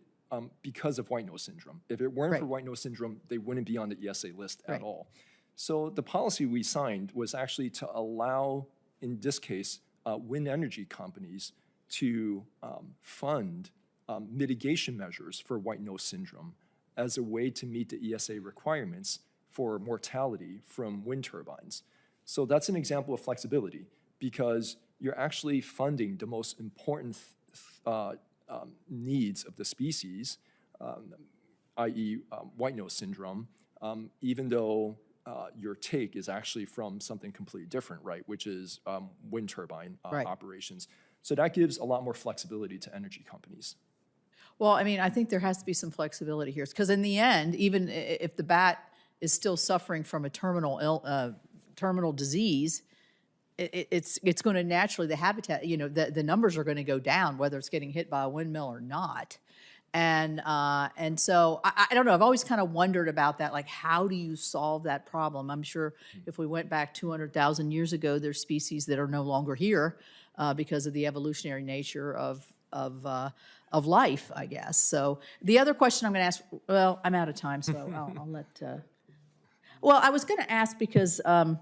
because of white nose syndrome. If it weren't for white nose syndrome, they wouldn't be on the ESA list at all. So the policy we signed was actually to allow, in this case, wind energy companies to fund mitigation measures for white nose syndrome as a way to meet the ESA requirements for mortality from wind turbines. So that's an example of flexibility, because you're actually funding the most important needs of the species, i.e. white nose syndrome, even though your take is actually from something completely different, right? Which is wind turbine Right. operations. So that gives a lot more flexibility to energy companies. Well, I mean, I think there has to be some flexibility here, because in the end, even if the bat is still suffering from a terminal disease, it's going to naturally, the habitat, the numbers are going to go down, whether it's getting hit by a windmill or not. And so I don't know, I've always kind of wondered about that, like, how do you solve that problem? I'm sure if we went back 200,000 years ago, there's species that are no longer here because of the evolutionary nature of life, I guess. So the other question I'm going to ask, well, I'm out of time, so I'll let. Well, I was going to ask because I'm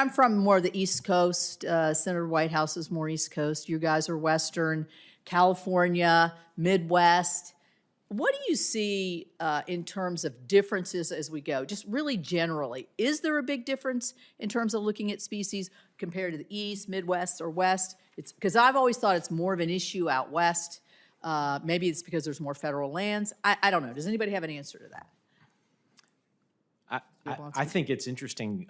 from more of the East Coast. Senator Whitehouse is more East Coast. You guys are Western, California, Midwest. What do you see in terms of differences as we go? Just really generally, is there a big difference in terms of looking at species compared to the East, Midwest, or West? It's because I've always thought it's more of an issue out West. Maybe it's because there's more federal lands. I don't know. Does anybody have an answer to that? I think it's interesting.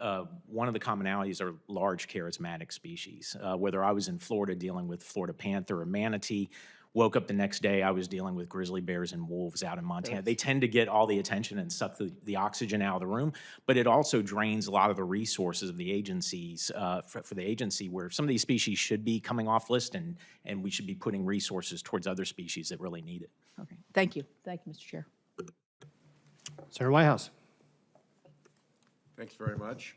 One of the commonalities are large charismatic species. Whether I was in Florida dealing with Florida panther or manatee, woke up the next day, I was dealing with grizzly bears and wolves out in Montana. They tend to get all the attention and suck the oxygen out of the room, but it also drains a lot of the resources of the agencies, for the agency, where some of these species should be coming off list, and we should be putting resources towards other species that really need it. Okay. Thank you. Thank you, Mr. Chair. Senator Whitehouse. Thanks very much.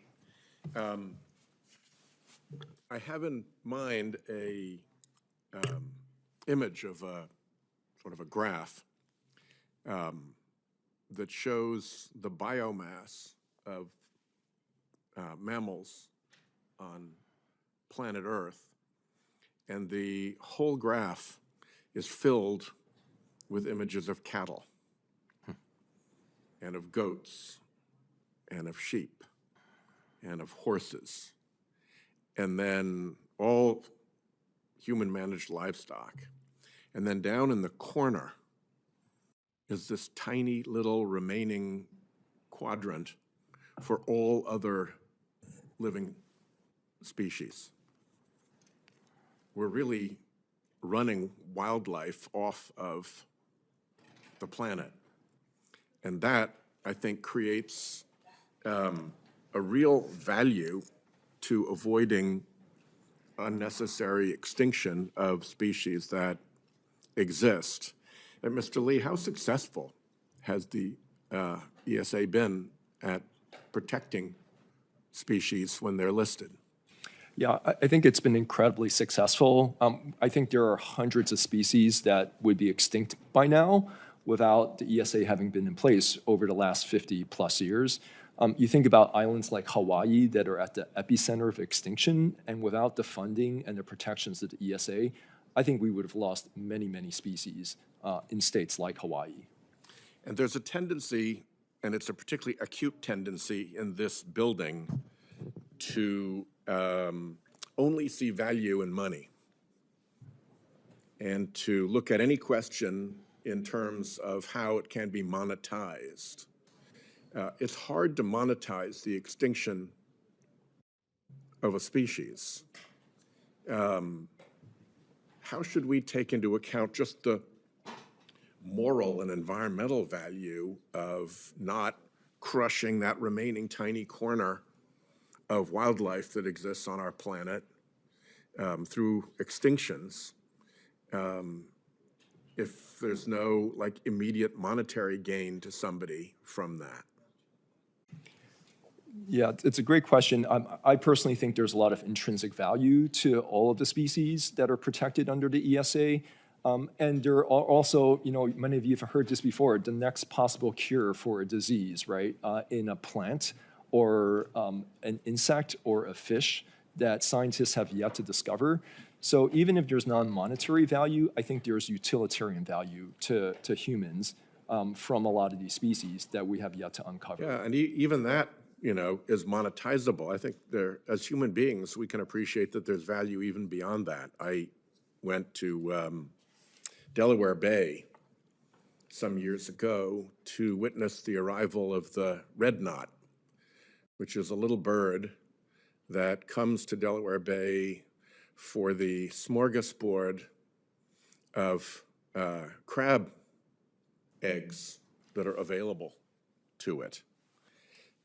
I have in mind a image of a sort of a graph that shows the biomass of mammals on planet Earth, and the whole graph is filled with images of cattle and of goats and of sheep and of horses, and then all human-managed livestock. And then down in the corner is this tiny little remaining quadrant for all other living species. We're really running wildlife off of the planet. And that, I think, creates a real value to avoiding unnecessary extinction of species that exist. And Mr. Lee, how successful has the ESA been at protecting species when they're listed? Yeah, I think it's been incredibly successful. I think there are hundreds of species that would be extinct by now without the ESA having been in place over the last 50 plus years. You think about islands like Hawaii that are at the epicenter of extinction, and without the funding and the protections of the ESA, I think we would have lost many, many species in states like Hawaii. And there's a tendency, and it's a particularly acute tendency in this building, to only see value in money and to look at any question in terms of how it can be monetized. It's hard to monetize the extinction of a species. How should we take into account just the moral and environmental value of not crushing that remaining tiny corner of wildlife that exists on our planet through extinctions, if there's no immediate monetary gain to somebody from that? Yeah, it's a great question. I personally think there's a lot of intrinsic value to all of the species that are protected under the ESA. And there are also, many of you have heard this before, the next possible cure for a disease, right, in a plant or an insect or a fish that scientists have yet to discover. So even if there's non-monetary value, I think there's utilitarian value to humans from a lot of these species that we have yet to uncover. Yeah, and even that, is monetizable. I think as human beings, we can appreciate that there's value even beyond that. I went to Delaware Bay some years ago to witness the arrival of the red knot, which is a little bird that comes to Delaware Bay for the smorgasbord of crab eggs that are available to it.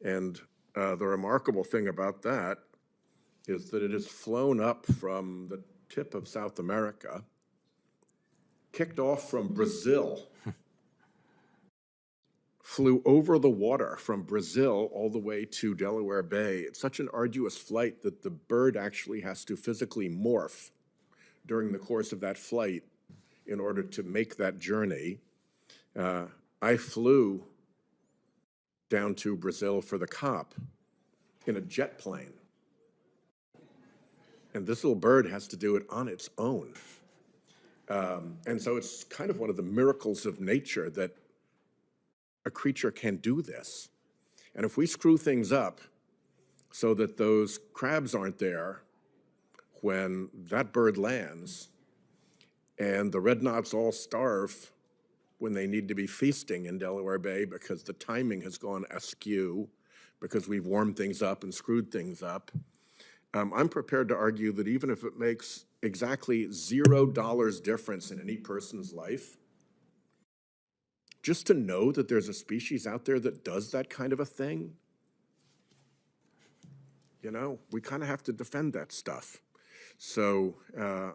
And the remarkable thing about that is that it has flown up from the tip of South America, kicked off from Brazil, flew over the water from Brazil all the way to Delaware Bay. It's such an arduous flight that the bird actually has to physically morph during the course of that flight in order to make that journey. I flew down to Brazil for the COP in a jet plane. And this little bird has to do it on its own. And so it's kind of one of the miracles of nature that a creature can do this. And if we screw things up so that those crabs aren't there when that bird lands, and the red knots all starve when they need to be feasting in Delaware Bay because the timing has gone askew, because we've warmed things up and screwed things up, I'm prepared to argue that even if it makes exactly $0 difference in any person's life, just to know that there's a species out there that does that kind of a thing, you know, we kind of have to defend that stuff. So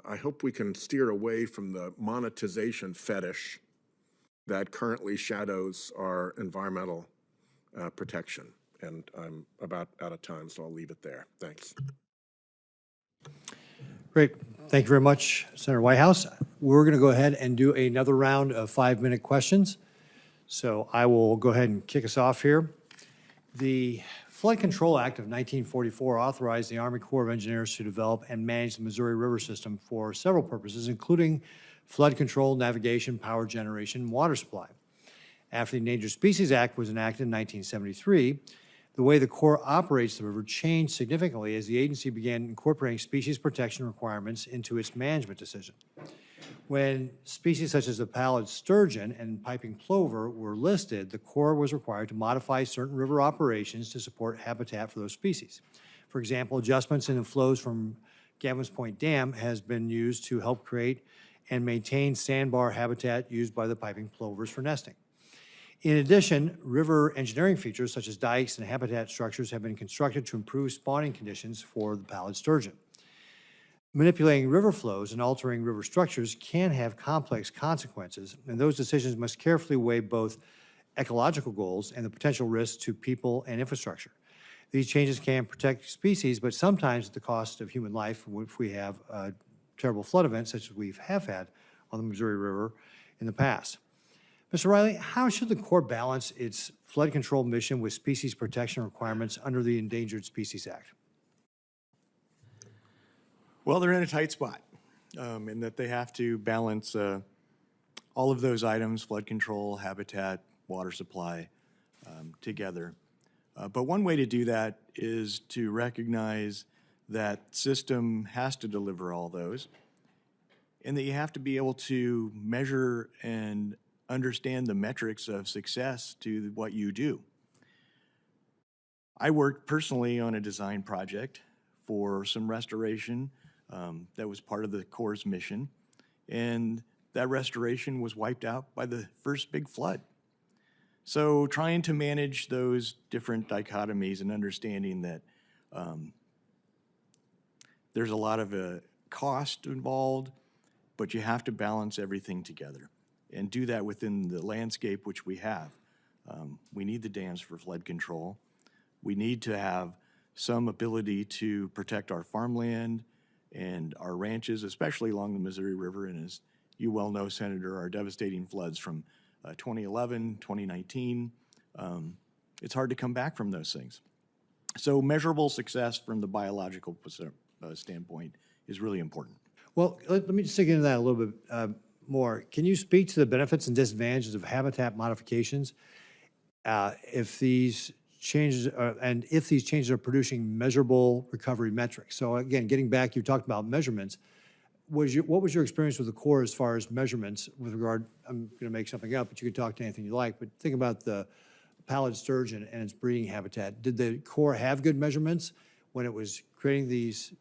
I hope we can steer away from the monetization fetish that currently shadows our environmental protection. And I'm about out of time, so I'll leave it there. Thanks. Great. Thank you very much, Senator Whitehouse. We're going to go ahead and do another round of 5-minute questions. So I will go ahead and kick us off here. The Flood Control Act of 1944 authorized the Army Corps of Engineers to develop and manage the Missouri River system for several purposes, including flood control, navigation, power generation, and water supply. After the Endangered Species Act was enacted in 1973, the way the Corps operates the river changed significantly as the agency began incorporating species protection requirements into its management decision. When species such as the pallid sturgeon and piping plover were listed, the Corps was required to modify certain river operations to support habitat for those species. For example, adjustments in the flows from Gavin's Point Dam has been used to help create and maintain sandbar habitat used by the piping plovers for nesting. In addition, river engineering features such as dikes and habitat structures have been constructed to improve spawning conditions for the pallid sturgeon. Manipulating river flows and altering river structures can have complex consequences, and those decisions must carefully weigh both ecological goals and the potential risks to people and infrastructure. These changes can protect species, but sometimes at the cost of human life if we have terrible flood events such as we have had on the Missouri River in the past. Mr. Riley, how should the Corps balance its flood control mission with species protection requirements under the Endangered Species Act? Well, they're in a tight spot in that they have to balance all of those items, flood control, habitat, water supply, together. But one way to do that is to recognize that system has to deliver all those, and that you have to be able to measure and understand the metrics of success to what you do. I worked personally on a design project for some restoration that was part of the Corps' mission, and that restoration was wiped out by the first big flood. So trying to manage those different dichotomies and understanding that there's a lot of cost involved, but you have to balance everything together and do that within the landscape which we have. We need the dams for flood control. We need to have some ability to protect our farmland and our ranches, especially along the Missouri River, and as you well know, Senator, our devastating floods from 2011, 2019, it's hard to come back from those things. So measurable success from the biological standpoint is really important. Well, let me just dig into that a little bit more. Can you speak to the benefits and disadvantages of habitat modifications if these changes are producing measurable recovery metrics? So again, getting back, you talked about measurements. what was your experience with the Corps as far as measurements with regard, I'm going to make something up, but you could talk to anything you like, but think about the pallid sturgeon and its breeding habitat. Did the Corps have good measurements when it was creating these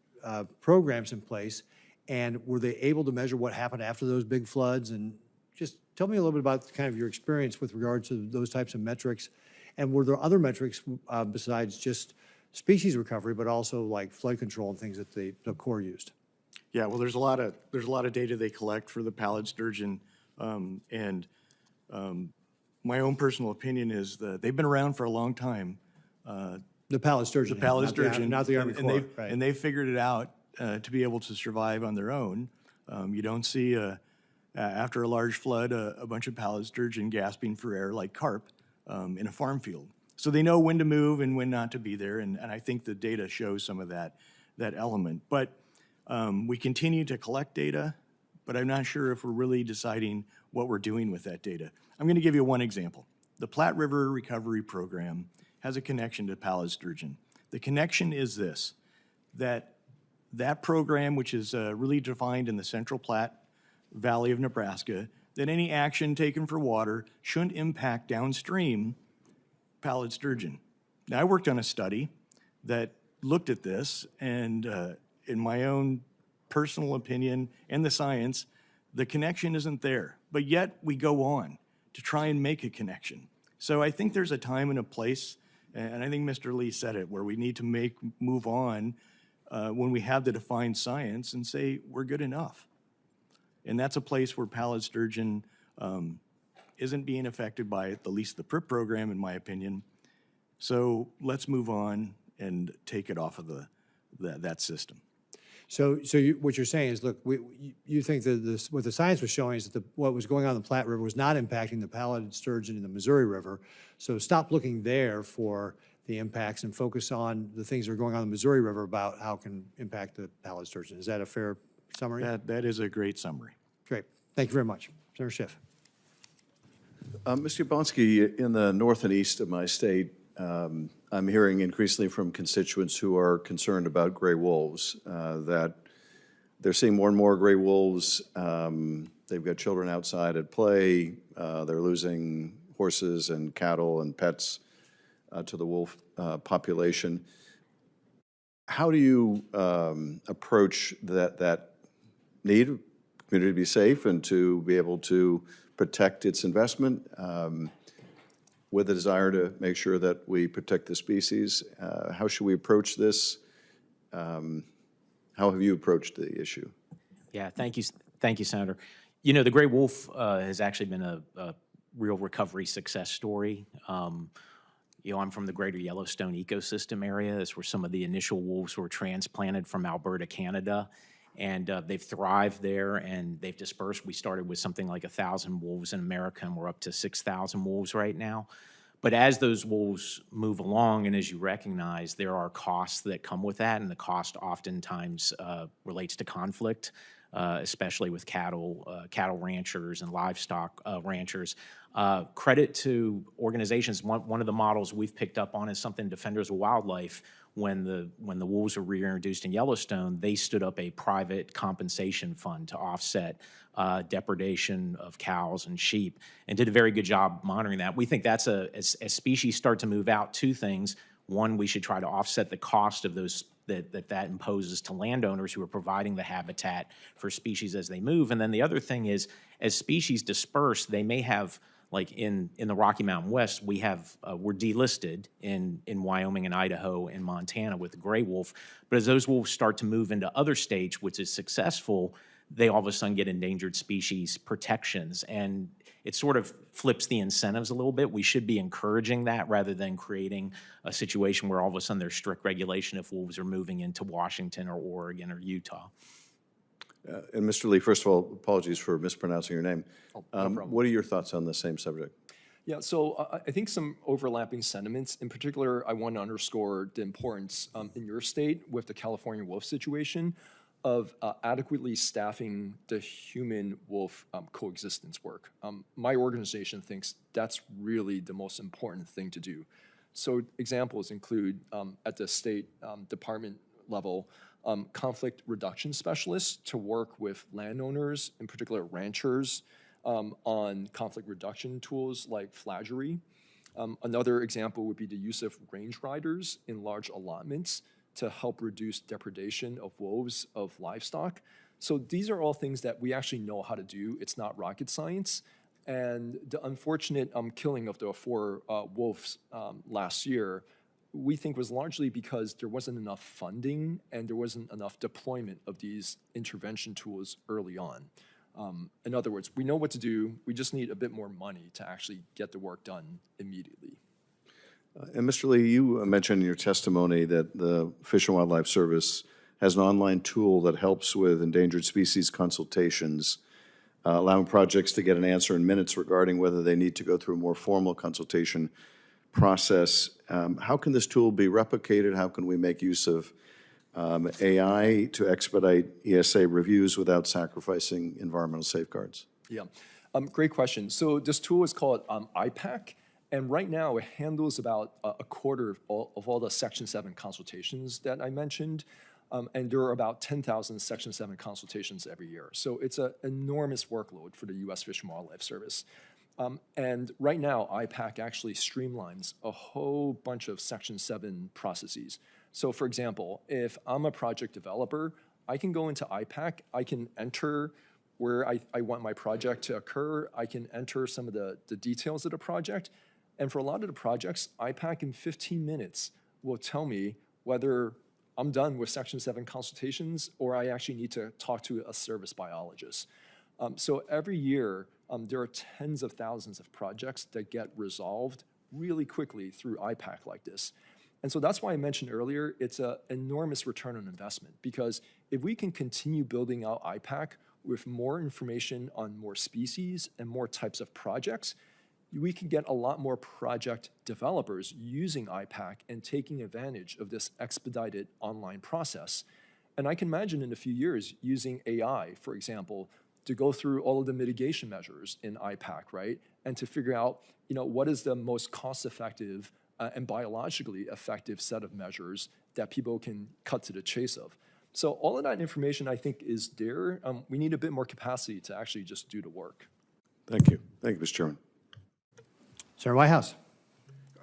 programs in place? And were they able to measure what happened after those big floods? And just tell me a little bit about kind of your experience with regard to those types of metrics. And were there other metrics besides just species recovery, but also like flood control and things that the Corps used? Yeah, well, there's a lot of data they collect for the pallid sturgeon, my own personal opinion is that they've been around for a long time. The pallid sturgeon. The pallid sturgeon, not the Army Corps, right. and they've figured it out to be able to survive on their own. You don't see after a large flood a bunch of pallid sturgeon gasping for air like carp in a farm field. So they know when to move and when not to be there, and I think the data shows some of that element. But we continue to collect data, but I'm not sure if we're really deciding what we're doing with that data. I'm going to give you one example. The Platte River Recovery Program has a connection to pallid sturgeon. The connection is this, that program, which is really defined in the Central Platte Valley of Nebraska, that any action taken for water shouldn't impact downstream pallid sturgeon. Now, I worked on a study that looked at this, and in my own personal opinion and the science, the connection isn't there. But yet we go on to try and make a connection. So I think there's a time and a place, and I think Mr. Lee said it, where we need to move on when we have the defined science and say we're good enough. And that's a place where pallid sturgeon isn't being affected by at least the PRIP program, in my opinion. So let's move on and take it off of that system. So what you're saying is, look, you think that what the science was showing is that what was going on in the Platte River was not impacting the pallid sturgeon in the Missouri River. So stop looking there for the impacts and focus on the things that are going on in the Missouri River about how it can impact the pallid sturgeon. Is that a fair summary? That is a great summary. Great. Thank you very much. Senator Schiff. Mr. Yablonsky, in the north and east of my state, I'm hearing increasingly from constituents who are concerned about gray wolves, that they're seeing more and more gray wolves. They've got children outside at play. They're losing horses and cattle and pets to the wolf population. How do you approach that need of community to be safe and to be able to protect its investment with a desire to make sure that we protect the species? How should we approach this? How have you approached the issue? Yeah, thank you, Senator. You know, the gray wolf has actually been a real recovery success story. You know, I'm from the greater Yellowstone ecosystem area. That's where some of the initial wolves were transplanted from Alberta, Canada. And they've thrived there and they've dispersed. We started with something like 1,000 wolves in America, and we're up to 6,000 wolves right now. But as those wolves move along, and as you recognize, there are costs that come with that, and the cost oftentimes relates to conflict, especially with cattle ranchers and livestock ranchers. Credit to organizations. One of the models we've picked up on is something Defenders of Wildlife. When the wolves were reintroduced in Yellowstone, they stood up a private compensation fund to offset depredation of cows and sheep, and did a very good job monitoring that. We think that's as species start to move out, two things. One, we should try to offset the cost of those that imposes to landowners who are providing the habitat for species as they move. And then the other thing is, as species disperse, they may have, like in the Rocky Mountain West, we're delisted in Wyoming and Idaho and Montana with the gray wolf. But as those wolves start to move into other states, which is successful, they all of a sudden get endangered species protections. And it sort of flips the incentives a little bit. We should be encouraging that rather than creating a situation where all of a sudden there's strict regulation if wolves are moving into Washington or Oregon or Utah. And Mr. Lee, first of all, apologies for mispronouncing your name. No problem. What are your thoughts on the same subject? Yeah, so I think some overlapping sentiments. In particular, I want to underscore the importance in your state with the California wolf situation of adequately staffing the human-wolf coexistence work. My organization thinks that's really the most important thing to do. So examples include at the state department level conflict reduction specialists to work with landowners, in particular ranchers, on conflict reduction tools like flaggery. Another example would be the use of range riders in large allotments to help reduce depredation of wolves of livestock. So these are all things that we actually know how to do. It's not rocket science. And the unfortunate killing of the 4 wolves last year, we think was largely because there wasn't enough funding and there wasn't enough deployment of these intervention tools early on. In other words, we know what to do, we just need a bit more money to actually get the work done immediately. And Mr. Lee, you mentioned in your testimony that the Fish and Wildlife Service has an online tool that helps with endangered species consultations, allowing projects to get an answer in minutes regarding whether they need to go through a more formal consultation process. How can this tool be replicated? How can we make use of AI to expedite ESA reviews without sacrificing environmental safeguards? Yeah, great question. So this tool is called IPAC, and right now it handles about a quarter of all the Section 7 consultations that I mentioned, and there are about 10,000 Section 7 consultations every year. So it's an enormous workload for the U.S. Fish and Wildlife Service. And right now, IPAC actually streamlines a whole bunch of Section 7 processes. So for example, if I'm a project developer, I can go into IPAC, I can enter where I want my project to occur, I can enter some of the details of the project, and for a lot of the projects, IPAC in 15 minutes will tell me whether I'm done with Section 7 consultations or I actually need to talk to a service biologist. So every year, there are tens of thousands of projects that get resolved really quickly through IPAC like this. And so that's why I mentioned earlier, it's an enormous return on investment, because if we can continue building out IPAC with more information on more species and more types of projects, we can get a lot more project developers using IPAC and taking advantage of this expedited online process. And I can imagine in a few years using AI, for example, to go through all of the mitigation measures in IPAC, right? And to figure out, what is the most cost-effective and biologically effective set of measures that people can cut to the chase of. So all of that information, I think, is there. We need a bit more capacity to actually just do the work. Thank you. Thank you, Mr. Chairman. Senator Whitehouse.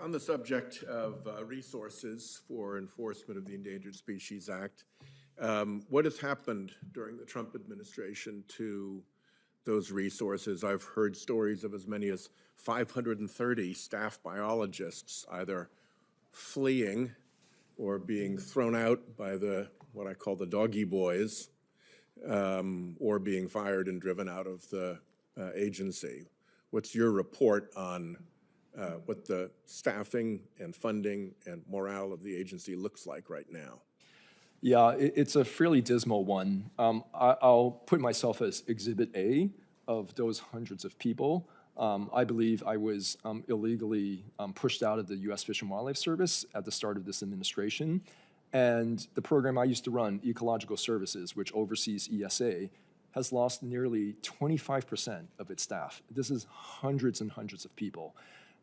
On the subject of resources for enforcement of the Endangered Species Act, what has happened during the Trump administration to those resources? I've heard stories of as many as 530 staff biologists either fleeing or being thrown out by what I call the doggy boys, or being fired and driven out of the agency. What's your report on what the staffing and funding and morale of the agency looks like right now? Yeah, it's a fairly dismal one. I'll put myself as Exhibit A of those hundreds of people. I believe I was illegally pushed out of the U.S. Fish and Wildlife Service at the start of this administration. And the program I used to run, Ecological Services, which oversees ESA, has lost nearly 25% of its staff. This is hundreds and hundreds of people.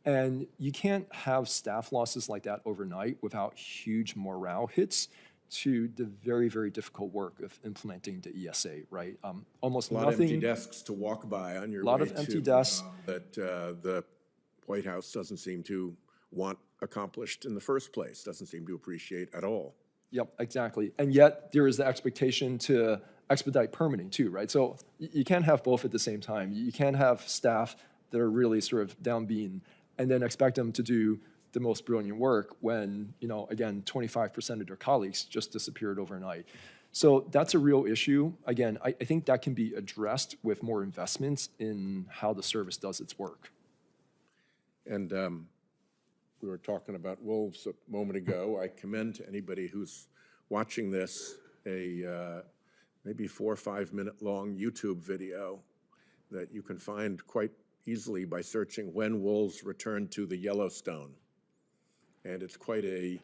And you can't have staff losses like that overnight without huge morale hits to the very, very difficult work of implementing the ESA, right? Almost nothing. A lot of empty desks to walk by on your way to. A lot of empty desks. That the White House doesn't seem to want accomplished in the first place, doesn't seem to appreciate at all. Yep, exactly. And yet there is the expectation to expedite permitting too, right? So you can't have both at the same time. You can't have staff that are really sort of downbeaten and then expect them to do the most brilliant work when, again, 25% of their colleagues just disappeared overnight. So that's a real issue. Again, I think that can be addressed with more investments in how the service does its work. And we were talking about wolves a moment ago. I commend to anybody who's watching this a maybe 4 or 5 minute long YouTube video that you can find quite easily by searching "When Wolves Return to the Yellowstone." And it's quite a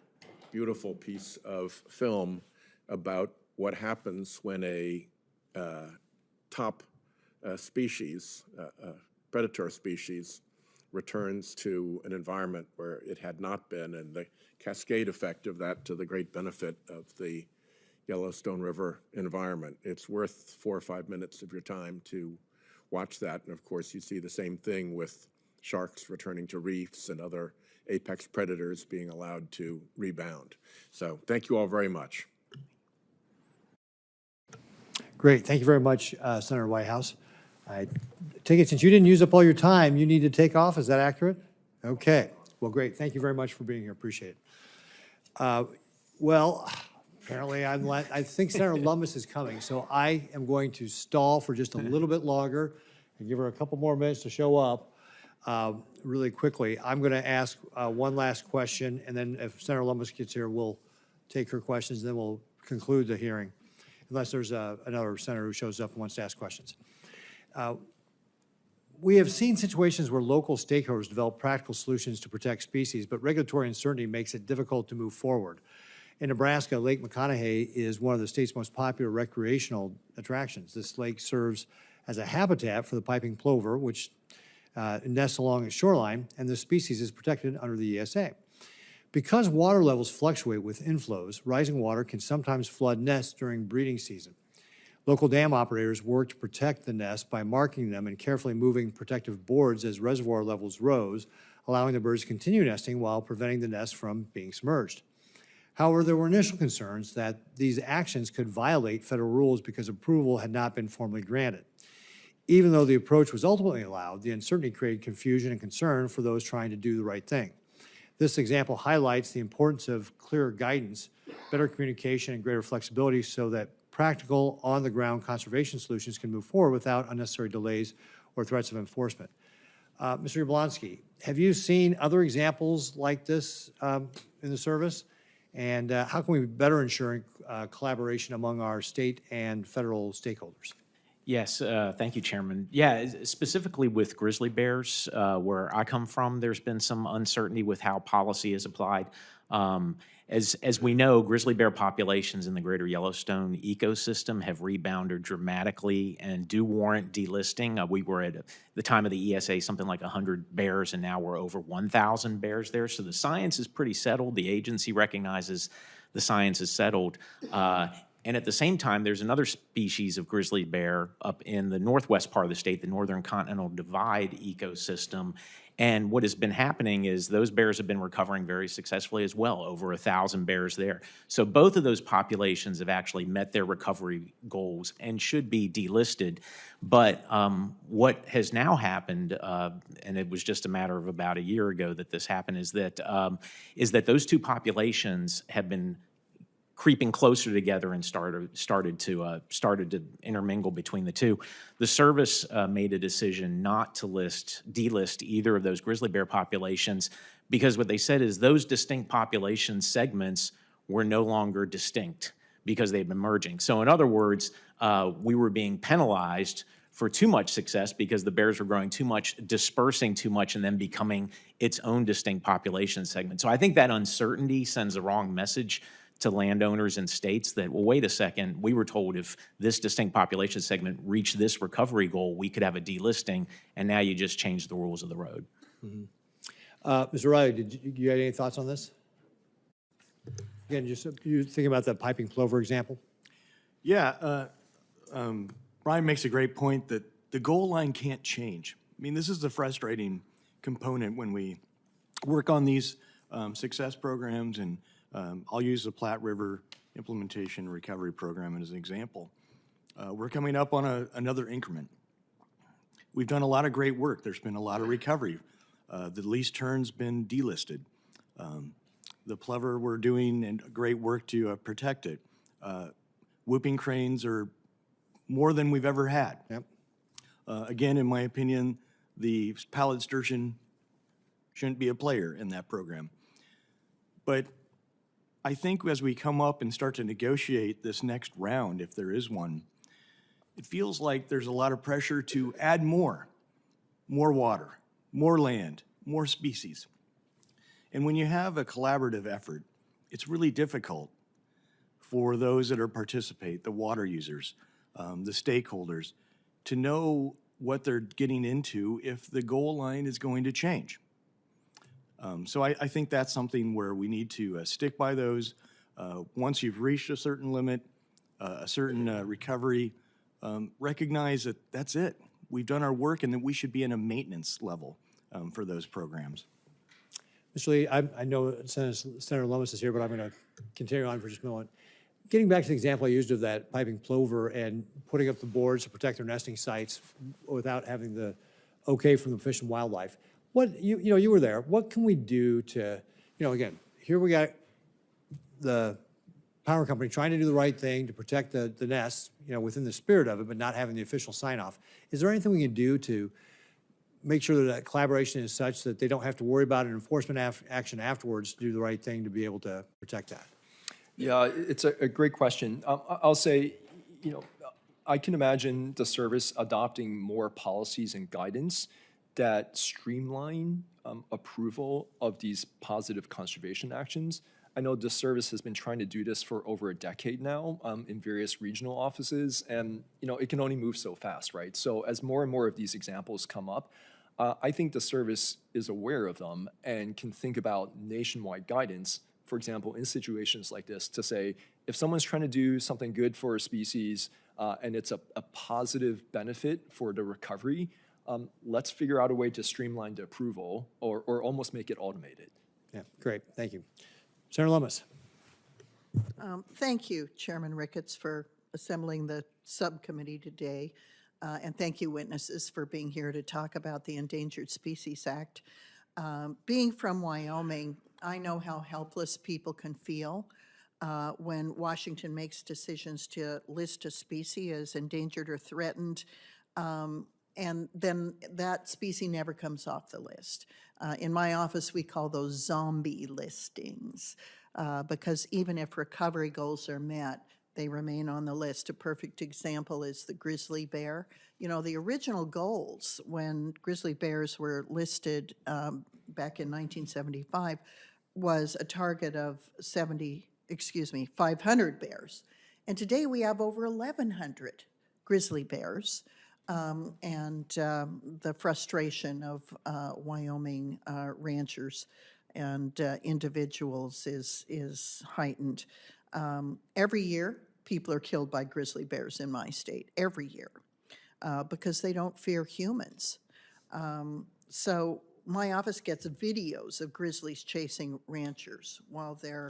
beautiful piece of film about what happens when a top species, predator species, returns to an environment where it had not been, and the cascade effect of that to the great benefit of the Yellowstone River environment. It's worth 4 or 5 minutes of your time to watch that. And of course, you see the same thing with sharks returning to reefs and other apex predators being allowed to rebound. So thank you all very much. Great. Thank you very much, Senator Whitehouse. I take it since you didn't use up all your time, you need to take off. Is that accurate? Okay. Well, great. Thank you very much for being here. Appreciate it. Well, apparently I think Senator Lummis is coming, so I am going to stall for just a little bit longer and give her a couple more minutes to show up really quickly. I'm going to ask one last question, and then if Senator Lummis gets here, we'll take her questions, and then we'll conclude the hearing, unless there's another senator who shows up and wants to ask questions. We have seen situations where local stakeholders develop practical solutions to protect species, but regulatory uncertainty makes it difficult to move forward. In Nebraska, Lake McConaughey is one of the state's most popular recreational attractions. This lake serves as a habitat for the piping plover, which nests along its shoreline, and the species is protected under the ESA. Because water levels fluctuate with inflows, rising water can sometimes flood nests during breeding season. Local dam operators work to protect the nests by marking them and carefully moving protective boards as reservoir levels rose, allowing the birds to continue nesting while preventing the nests from being submerged. However, there were initial concerns that these actions could violate federal rules because approval had not been formally granted. Even though the approach was ultimately allowed, the uncertainty created confusion and concern for those trying to do the right thing. This example highlights the importance of clearer guidance, better communication, and greater flexibility so that practical, on-the-ground conservation solutions can move forward without unnecessary delays or threats of enforcement. Mr. Yablonsky, have you seen other examples like this in the service? And how can we better ensure collaboration among our state and federal stakeholders? Yes, thank you, Chairman. Yeah, specifically with grizzly bears, where I come from, there's been some uncertainty with how policy is applied. As we know, grizzly bear populations in the greater Yellowstone ecosystem have rebounded dramatically and do warrant delisting. We were at the time of the ESA something like 100 bears, and now we're over 1,000 bears there. So the science is pretty settled. The agency recognizes the science is settled. And at the same time, there's another species of grizzly bear up in the northwest part of the state, the Northern Continental Divide ecosystem. And what has been happening is those bears have been recovering very successfully as well, over 1,000 bears there. So both of those populations have actually met their recovery goals and should be delisted. But what has now happened, and it was just a matter of about a year ago that this happened, is that those two populations have been creeping closer together and started to intermingle between the two. The service made a decision not to delist either of those grizzly bear populations because what they said is those distinct population segments were no longer distinct because they've been merging. So in other words, we were being penalized for too much success because the bears were growing too much, dispersing too much, and then becoming its own distinct population segment. So I think that uncertainty sends the wrong message to landowners and states that, well, wait a second, we were told if this distinct population segment reached this recovery goal, we could have a delisting, and now you just changed the rules of the road. Mm-hmm. Mr. Riley, did you have any thoughts on this? Again, just you thinking about the piping plover example? Yeah, Brian makes a great point that the goal line can't change. I mean, this is the frustrating component when we work on these success programs, and I'll use the Platte River Implementation Recovery Program as an example. We're coming up on another increment. We've done a lot of great work. There's been a lot of recovery. The lease turn's been delisted. The plover, we're doing great work to protect it. Whooping cranes are more than we've ever had. Yep. Again, in my opinion, the pallid sturgeon shouldn't be a player in that program. But I think as we come up and start to negotiate this next round, if there is one, it feels like there's a lot of pressure to add more water, more land, more species. And when you have a collaborative effort, it's really difficult for those that are participate, the water users, the stakeholders, to know what they're getting into if the goal line is going to change. So I think that's something where we need to stick by those. Once you've reached a certain limit, a certain recovery, recognize that that's it. We've done our work and that we should be in a maintenance level for those programs. Mr. Lee, I know Senator Lummis is here, but I'm going to continue on for just a moment. Getting back to the example I used of that piping plover and putting up the boards to protect their nesting sites without having the okay from the Fish and Wildlife. What, you were there. What can we do to, again, here we got the power company trying to do the right thing to protect the nests, within the spirit of it, but not having the official sign off. Is there anything we can do to make sure that collaboration is such that they don't have to worry about an enforcement action afterwards to do the right thing to be able to protect that? Yeah, it's a great question. I'll say, I can imagine the service adopting more policies and guidance that streamline approval of these positive conservation actions. I know the service has been trying to do this for over a decade now in various regional offices, and it can only move so fast, right? So as more and more of these examples come up, I think the service is aware of them and can think about nationwide guidance, for example, in situations like this, to say, if someone's trying to do something good for a species and it's a positive benefit for the recovery, let's figure out a way to streamline the approval or almost make it automated. Yeah, great, thank you. Senator Lummis. Thank you, Chairman Ricketts, for assembling the subcommittee today. And thank you, witnesses, for being here to talk about the Endangered Species Act. Being from Wyoming, I know how helpless people can feel when Washington makes decisions to list a species as endangered or threatened, and then that species never comes off the list. In my office, we call those zombie listings because even if recovery goals are met, they remain on the list. A perfect example is the grizzly bear. The original goals when grizzly bears were listed back in 1975 was a target of 500 bears. And today we have over 1,100 grizzly bears. And the frustration of Wyoming ranchers and individuals is heightened. Every year, people are killed by grizzly bears in my state, every year, because they don't fear humans. So my office gets videos of grizzlies chasing ranchers while they're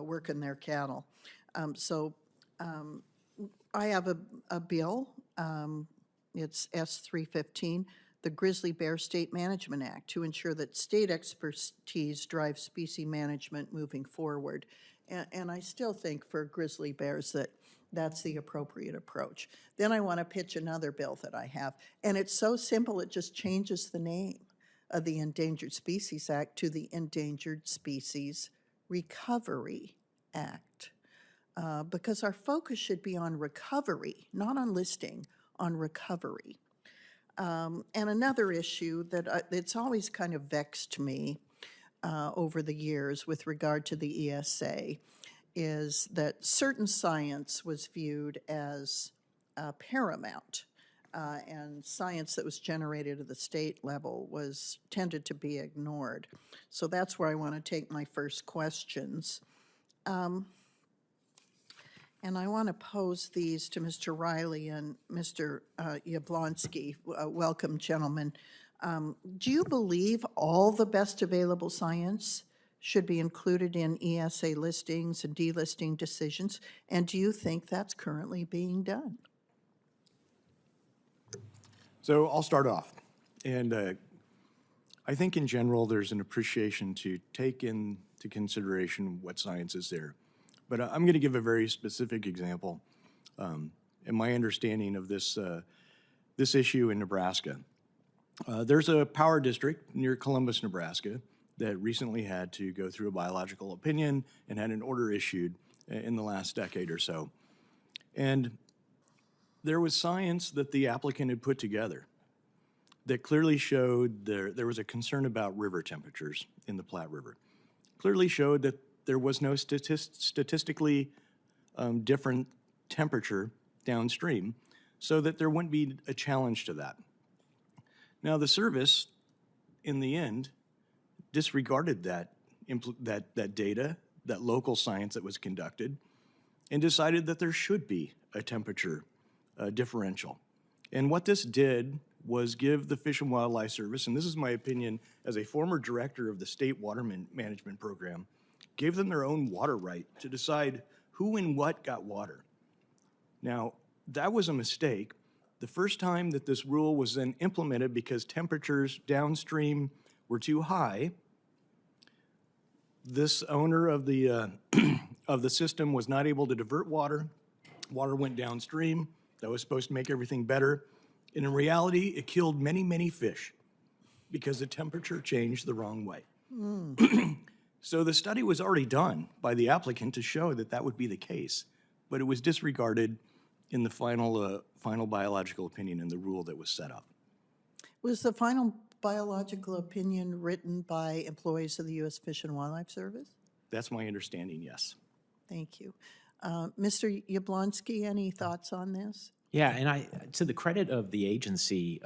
working their cattle. I have a bill. It's S315, the Grizzly Bear State Management Act, to ensure that state expertise drives species management moving forward. And I still think for grizzly bears that that's the appropriate approach. Then I want to pitch another bill that I have. And it's so simple, it just changes the name of the Endangered Species Act to the Endangered Species Recovery Act. Because our focus should be on recovery, not on listing, on recovery. And another issue that it's always kind of vexed me over the years with regard to the ESA is that certain science was viewed as paramount, and science that was generated at the state level was tended to be ignored. So that's where I want to take my first questions. And I want to pose these to Mr. Riley and Mr. Yablonsky. Welcome, gentlemen. Do you believe all the best available science should be included in ESA listings and delisting decisions? And do you think that's currently being done? So I'll start off. And I think in general, there's an appreciation to take into consideration what science is there. But I'm going to give a very specific example in my understanding of this issue in Nebraska. There's a power district near Columbus, Nebraska, that recently had to go through a biological opinion and had an order issued in the last decade or so. And there was science that the applicant had put together that clearly showed there was a concern about river temperatures in the Platte River. Clearly showed that there was no statistically different temperature downstream, so that there wouldn't be a challenge to that. Now, the service, in the end, disregarded that data, that local science that was conducted, and decided that there should be a temperature differential. And what this did was give the Fish and Wildlife Service, and this is my opinion as a former director of the state water management program, gave them their own water right to decide who and what got water. Now, that was a mistake. The first time that this rule was then implemented because temperatures downstream were too high, this owner of the of the system was not able to divert water. Water went downstream. That was supposed to make everything better. And in reality, it killed many, many fish because the temperature changed the wrong way. So the study was already done by the applicant to show that that would be the case, but it was disregarded in the final biological opinion in the rule that was set up. Was the final biological opinion written by employees of the U.S. Fish and Wildlife Service? That's my understanding, yes. Thank you. Mr. Yablonsky, any thoughts on this? Yeah, and to the credit of the agency,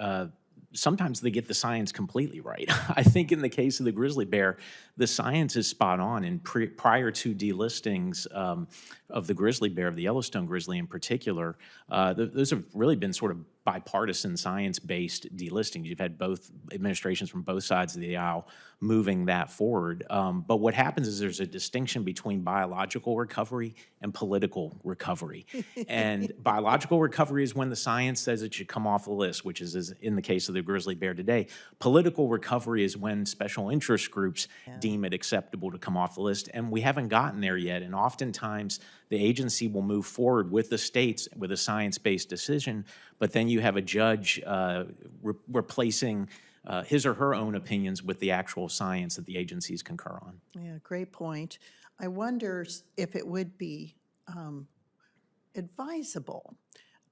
sometimes they get the science completely right. I think in the case of the grizzly bear, the science is spot on. And prior to delistings of the grizzly bear, of the Yellowstone grizzly in particular, those have really been sort of bipartisan science-based delisting. You've had both administrations from both sides of the aisle moving that forward. But what happens is there's a distinction between biological recovery and political recovery. And biological recovery is when the science says it should come off the list, which is in the case of the grizzly bear today. Political recovery is when special interest groups deem it acceptable to come off the list. And we haven't gotten there yet. And oftentimes the agency will move forward with the states with a science-based decision, but then you have a judge replacing his or her own opinions with the actual science that the agencies concur on. Yeah, great point. I wonder if it would be advisable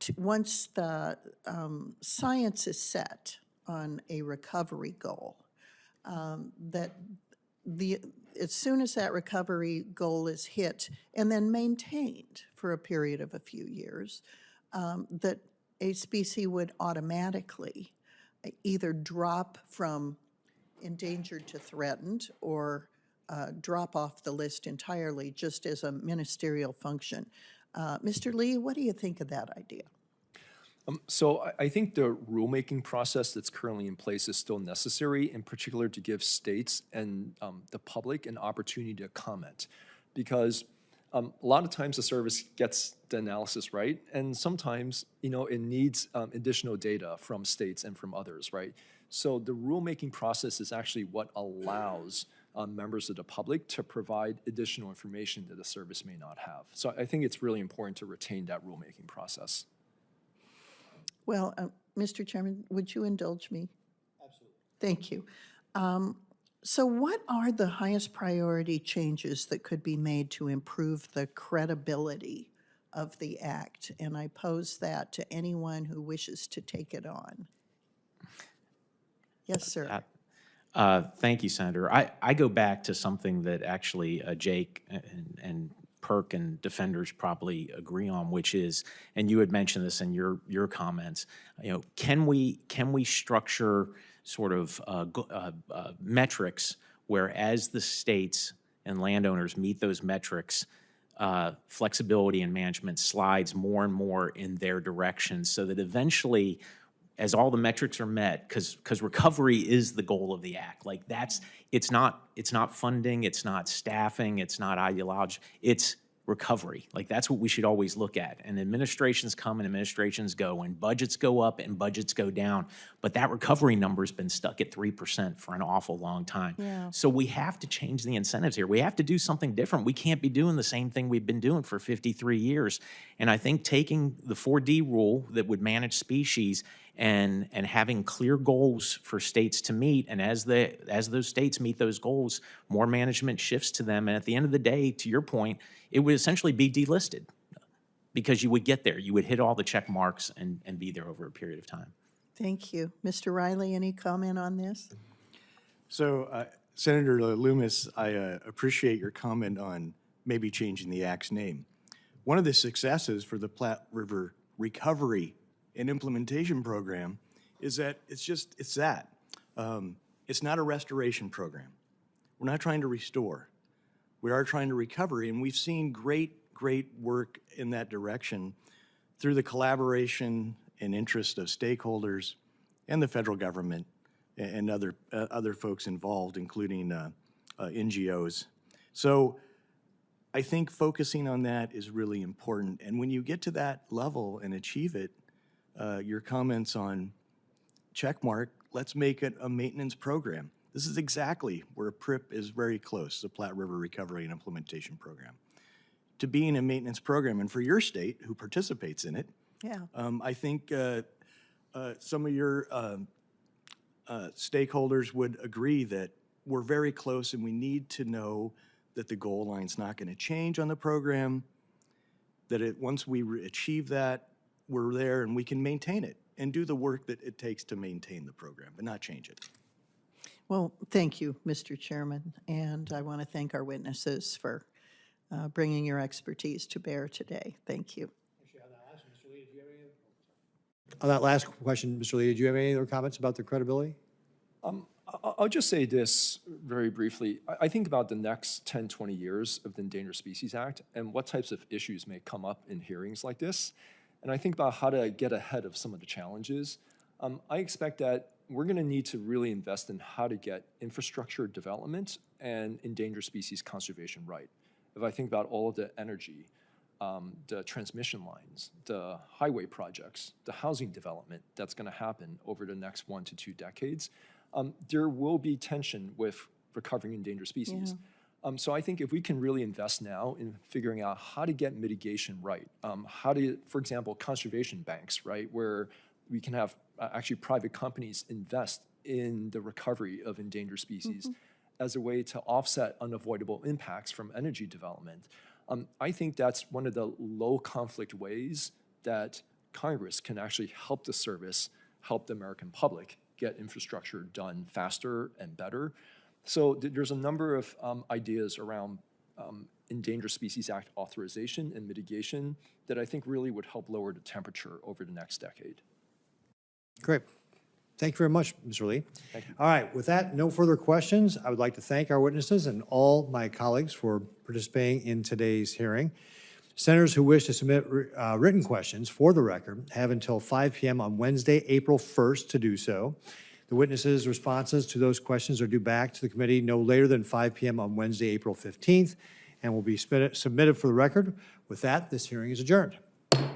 to, once the science is set on a recovery goal, that as soon as that recovery goal is hit and then maintained for a period of a few years, that a species would automatically either drop from endangered to threatened or drop off the list entirely just as a ministerial function. Mr. Lee, what do you think of that idea? So I think the rulemaking process that's currently in place is still necessary, in particular to give states and the public an opportunity to comment. Because a lot of times the service gets the analysis right, and sometimes, it needs additional data from states and from others, right? So the rulemaking process is actually what allows members of the public to provide additional information that the service may not have. So I think it's really important to retain that rulemaking process. Well, Mr. Chairman, would you indulge me? Absolutely. Thank you. So what are the highest priority changes that could be made to improve the credibility of the act? And I pose that to anyone who wishes to take it on. Yes, sir. Thank you, Senator. I go back to something that actually Jake and Perk and defenders probably agree on, which is, and you had mentioned this in your comments, can we structure sort of metrics where as the states and landowners meet those metrics, flexibility in management slides more and more in their direction so that eventually, as all the metrics are met, because recovery is the goal of the act. Like it's not funding, it's not staffing, it's not ideology, it's recovery. Like that's what we should always look at. And administrations come and administrations go, and budgets go up and budgets go down. But that recovery number has been stuck at 3% for an awful long time. Yeah. So we have to change the incentives here. We have to do something different. We can't be doing the same thing we've been doing for 53 years. And I think taking the 4D rule that would manage species and having clear goals for states to meet, and as those states meet those goals, more management shifts to them. And at the end of the day, to your point, it would essentially be delisted because you would get there. You would hit all the check marks and be there over a period of time. Thank you. Mr. Riley, any comment on this? So, Senator Loomis, I appreciate your comment on maybe changing the Act's name. One of the successes for the Platte River Recovery and Implementation Program is that it's that. It's not a restoration program. We're not trying to restore. We are trying to recover, and we've seen great great work in that direction through the collaboration and interest of stakeholders and the federal government and other folks involved, including NGOs. So I think focusing on that is really important. And when you get to that level and achieve it, your comments on checkmark, let's make it a maintenance program. This is exactly where PRIP is very close, the Platte River Recovery and Implementation Program, to being a maintenance program. And for your state, who participates in it, Yeah. I think some of your stakeholders would agree that we're very close and we need to know that the goal line's not going to change on the program, that once we achieve that, we're there and we can maintain it and do the work that it takes to maintain the program, but not change it. Well, thank you, Mr. Chairman, and I want to thank our witnesses for bringing your expertise to bear today. Thank you. On that last question, Mr. Lee, did you have any other comments about the credibility? I'll just say this very briefly. I think about the next 10, 20 years of the Endangered Species Act and what types of issues may come up in hearings like this. And I think about how to get ahead of some of the challenges. I expect that we're going to need to really invest in how to get infrastructure development and endangered species conservation right. If I think about all of the energy, the transmission lines, the highway projects, the housing development that's going to happen over the next 1 to 2 decades, there will be tension with recovering endangered species. Yeah. So I think if we can really invest now in figuring out how to get mitigation right, how to, for example, conservation banks, right, where we can have actually private companies invest in the recovery of endangered species as a way to offset unavoidable impacts from energy development. I think that's one of the low conflict ways that Congress can actually help the service, help the American public get infrastructure done faster and better. So there's a number of ideas around Endangered Species Act authorization and mitigation that I think really would help lower the temperature over the next decade. Great. Thank you very much, Mr. Lee. Thank you. All right, with that, no further questions. I would like to thank our witnesses and all my colleagues for participating in today's hearing. Senators who wish to submit written questions for the record have until 5 p.m. on Wednesday, April 1st to do so. The witnesses' responses to those questions are due back to the committee no later than 5 p.m. on Wednesday, April 15th, and will be submitted for the record. With that, this hearing is adjourned.